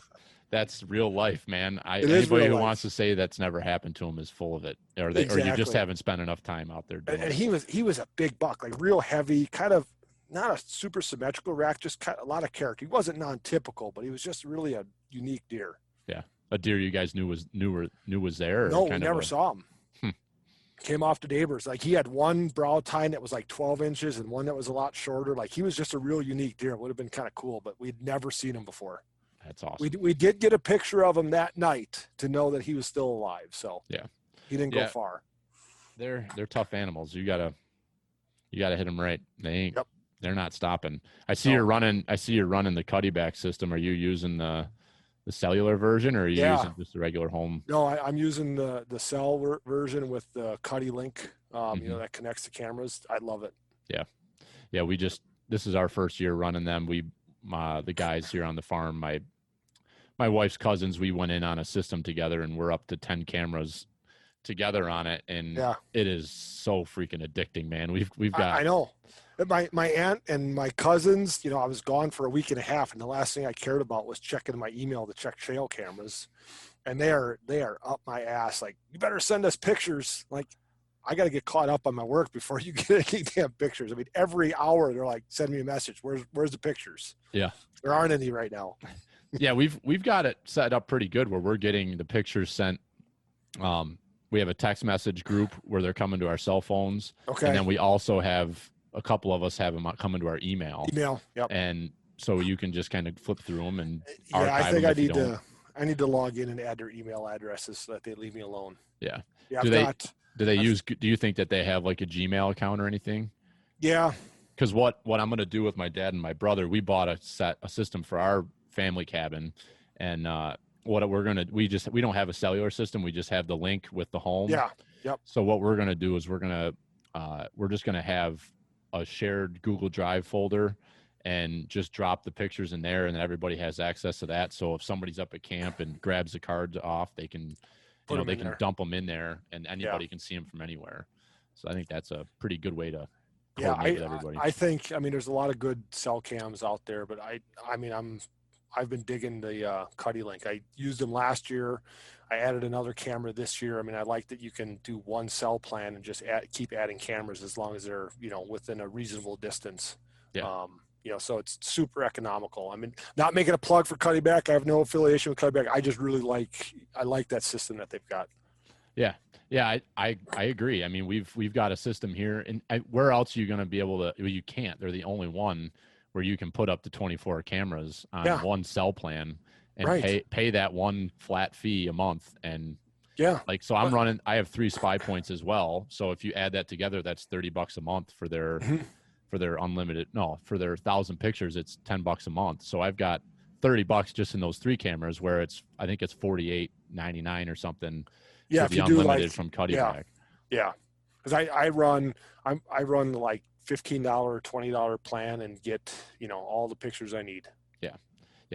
that's real life, man. Anybody who wants to say that's never happened to him is full of it, or you just haven't spent enough time out there doing and it. he was a big buck, like real heavy, kind of not a super symmetrical rack, just kind of a lot of character. He wasn't non-typical, but he was just really a unique deer. Yeah. A deer you guys knew was there? No, we never saw him. Came off the neighbors. Like, he had one brow tine that was like 12 inches and one that was a lot shorter. Like, he was just a real unique deer. It would have been kind of cool, but we'd never seen him before. That's awesome. We did get a picture of him that night to know that he was still alive. So yeah, he didn't go far. They're tough animals. You gotta hit them right. They're not stopping. I see you're running the Cuddy back system. Are you using the cellular version, or are you using just the regular home? No, I'm using the cell version with the Cuddy link. That connects to cameras. I love it. Yeah. This is our first year running them. The guys here on the farm, my my wife's cousins, we went in on a system together, and we're up to 10 cameras together on it, and it is so freaking addicting, man. We've got. I know. My aunt and my cousins, you know, I was gone for a week and a half, and the last thing I cared about was checking my email to check trail cameras, and they are up my ass. Like, you better send us pictures. Like, I got to get caught up on my work before you get any damn pictures. I mean, every hour they're like, send me a message. Where's the pictures? Yeah, there aren't any right now. Yeah, we've got it set up pretty good where we're getting the pictures sent. We have a text message group where they're coming to our cell phones. Okay. And then we also have a couple of us have them coming to our email. Yep. And so you can just kind of flip through them and I archive think them I need to log in and add their email addresses so that they leave me alone. Yeah. Yeah. Do you think that they have like a Gmail account or anything? Yeah. Because what I'm going to do with my dad and my brother, we bought a system for our family cabin, and we don't have a cellular system. We just have the link with the home. Yeah. Yep. So what we're going to do is we're just going to have a shared Google Drive folder and just drop the pictures in there, and then everybody has access to that. So if somebody's up at camp and grabs the cards off, they can dump them in there, and anybody can see them from anywhere. So I think that's a pretty good way to coordinate with everybody. I think, I mean, there's a lot of good cell cams out there, but I've been digging the Cuddy Link. I used them last year. I added another camera this year. I mean, I like that you can do one cell plan and just keep adding cameras as long as they're, you know, within a reasonable distance. Yeah. You know, so it's super economical. I mean, not making a plug for Cuddy Back. I have no affiliation with Cuddy Back. I just really like that system that they've got. Yeah. Yeah, I agree. I mean, we've got a system here, and where else are you going to be able to? Well, you can't. They're the only one where you can put up to 24 cameras on one cell plan and pay that one flat fee a month. And so I have 3 spy points as well. So if you add that together, that's $30 a month for their for their 1,000 pictures. It's $10 a month. So I've got $30 just in those 3 cameras, where I think it's $48.99 or something. Yeah, if you do unlimited from Cuddy Back. Yeah, because I run like $15, $20 plan and get, you know, all the pictures I need. Yeah.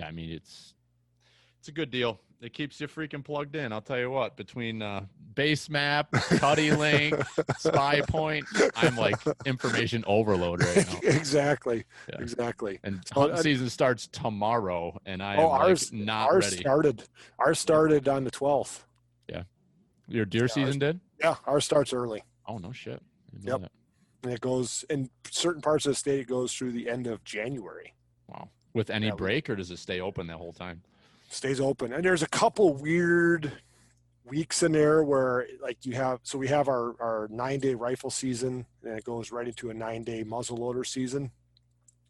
I mean, it's a good deal. It keeps you freaking plugged in. I'll tell you what. Between Base Map, Cuddy Link, Spy Point, I'm like information overload right now. Exactly. And hunting season starts tomorrow, and I am not ready. Ours started on the 12th. Yeah. Your deer season did? Yeah, ours starts early. Oh, no shit. Yep. And it goes, in certain parts of the state, it goes through the end of January. Wow. With any break, or does it stay open that whole time? Stays open. And there's a couple weird weeks in there where, like, we have our 9-day rifle season, and it goes right into a 9-day muzzleloader season.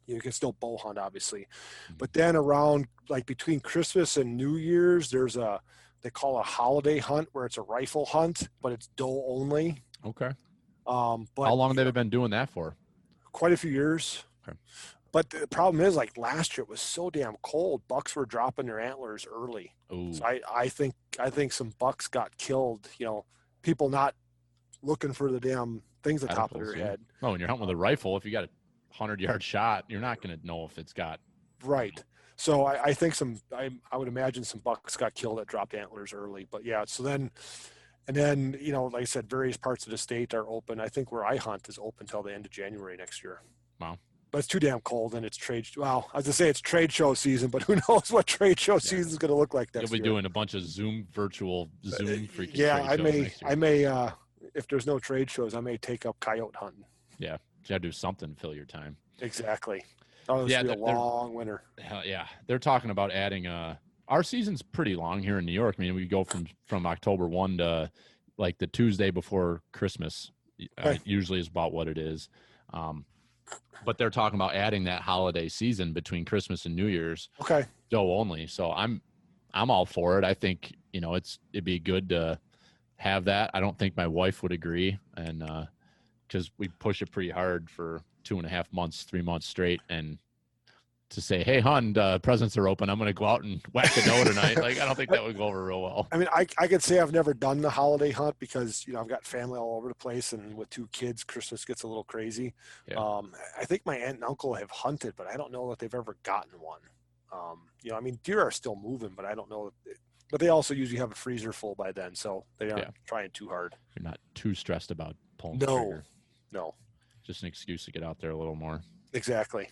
You can still bow hunt, obviously. But then around, like, between Christmas and New Year's, there's they call a holiday hunt, where it's a rifle hunt, but it's doe only. Okay. But how long have they been doing that for? Quite a few years. Okay. But the problem is, like, last year it was so damn cold. Bucks were dropping their antlers early. Ooh. So I think some bucks got killed. You know, people not looking for the damn things at the top of their head. Oh, when you're hunting with a rifle, if you got a 100-yard shot, you're not going to know if it's got. Right. So I think I would imagine some bucks got killed that dropped antlers early. But yeah, so then, and then, you know, like I said, various parts of the state are open. I think where I hunt is open till the end of January next year. Wow. But it's too damn cold, and it's I was gonna say it's trade show season, but who knows what trade show season is going to look like next year. You'll be doing a bunch of virtual Zoom freaking yeah, trade I may if there's no trade shows, I may take up coyote hunting. Yeah, you got to do something to fill your time. Exactly. Oh, it's a long winter. Yeah, they're talking about adding our season's pretty long here in New York. I mean, we go from October 1 to like the Tuesday before Christmas. Usually is about what it is. But they're talking about adding that holiday season between Christmas and New Year's. Okay. Doe only. So I'm all for it. I think, you know, it'd be good to have that. I don't think my wife would agree, and because we push it pretty hard for 2.5 months, 3 months straight, and to say, hey, hon, presents are open, I'm going to go out and whack a doe tonight. Like, I don't think that would go over real well. I mean, I could say I've never done the holiday hunt because, you know, I've got family all over the place, and with 2 kids, Christmas gets a little crazy. Yeah. I think my aunt and uncle have hunted, but I don't know that they've ever gotten one. You know, I mean, deer are still moving, but I don't know. But they also usually have a freezer full by then, so they aren't trying too hard. You're not too stressed about pulling the No, trigger. no, Just an excuse to get out there a little more. exactly.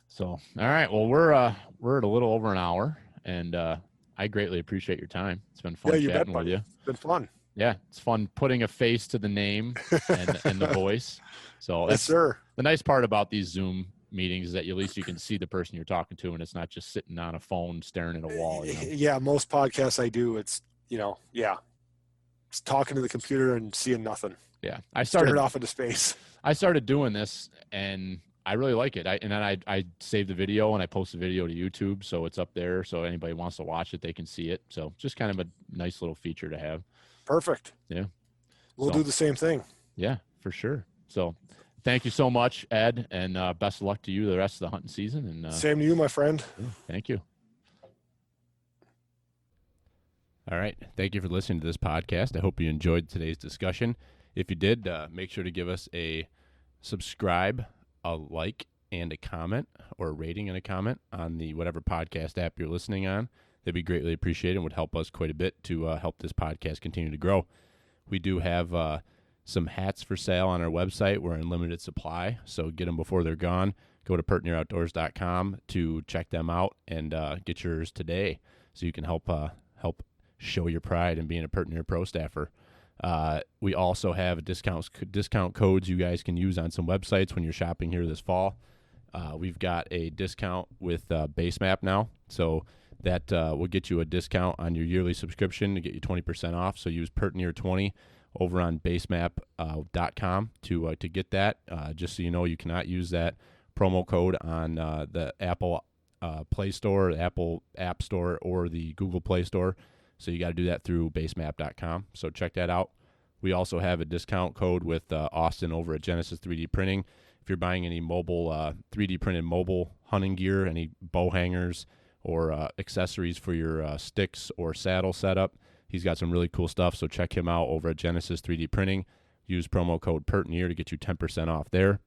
So, all right. Well, we're at a little over an hour, and I greatly appreciate your time. It's been fun You chatting bet, with buddy. you. It's been fun. Yeah, it's fun putting a face to the name and the voice. So that's Yes, sir. the nice part about these Zoom meetings is that at least you can see the person you're talking to, and it's not just sitting on a phone staring at a wall. You know? Yeah, most podcasts I do, it's it's talking to the computer and seeing nothing. Yeah, staring off into space. I started doing this, and I really like it. I save the video and I post the video to YouTube, so it's up there. So anybody wants to watch it, they can see it. So just kind of a nice little feature to have. Perfect. Yeah. We'll do the same thing. Yeah, for sure. So thank you so much, Ed, and best of luck to you the rest of the hunting season. And same to you, my friend. Yeah, thank you. All right. Thank you for listening to this podcast. I hope you enjoyed today's discussion. If you did, make sure to give us a subscribe, a like, and a comment, or a rating and a comment on the whatever podcast app you're listening on. That'd be greatly appreciated and would help us quite a bit to help this podcast continue to grow. We do have some hats for sale on our website. We're in limited supply, so get them before they're gone. Go to pertneroutdoors.com to check them out and get yours today so you can help show your pride in being a Pertnear Pro staffer. We also have discount codes you guys can use on some websites when you're shopping here this fall. We've got a discount with Basemap now, so that will get you a discount on your yearly subscription to get you 20% off. So use Pertnear20 over on basemap.com to get that. Just so you know, you cannot use that promo code on the Apple Play Store, the Apple App Store, or the Google Play Store. So you got to do that through basemap.com. So check that out. We also have a discount code with Austin over at Genesis 3D Printing. If you're buying any mobile 3D printed mobile hunting gear, any bow hangers or accessories for your sticks or saddle setup, he's got some really cool stuff. So check him out over at Genesis 3D Printing. Use promo code PERTNEAR to get you 10% off there.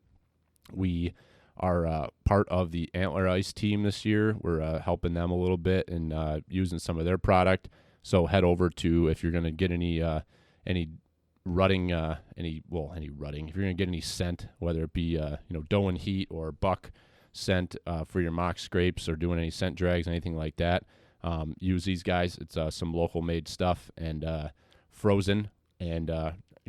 We are part of the Antler Ice team this year. We're helping them a little bit and using some of their product. So head over to, if you're going to get any rutting, any rutting, if you're going to get any scent, whether it be doe and heat or buck scent for your mock scrapes or doing any scent drags, anything like that, use these guys. It's some local made stuff and frozen and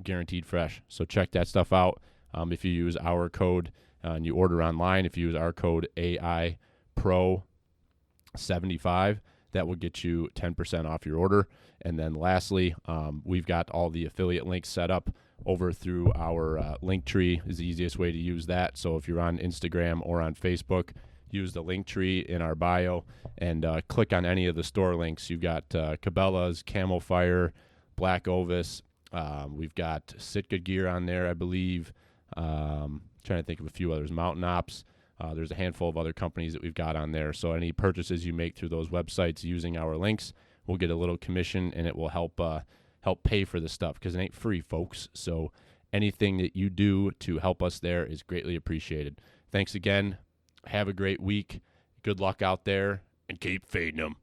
guaranteed fresh. So check that stuff out. If you use our code and you order online, if you use our code AIPRO75, that will get you 10% off your order. And then lastly, we've got all the affiliate links set up over through our link tree is the easiest way to use that. So if you're on Instagram or on Facebook, use the link tree in our bio and click on any of the store links. You've got Cabela's, Camo Fire, Black Ovis. We've got Sitka gear on there, I believe. Trying to think of a few others. Mountain Ops. There's a handful of other companies that we've got on there. So any purchases you make through those websites using our links, we'll get a little commission, and it will help pay for the stuff because it ain't free, folks. So anything that you do to help us there is greatly appreciated. Thanks again. Have a great week. Good luck out there, and keep feeding them.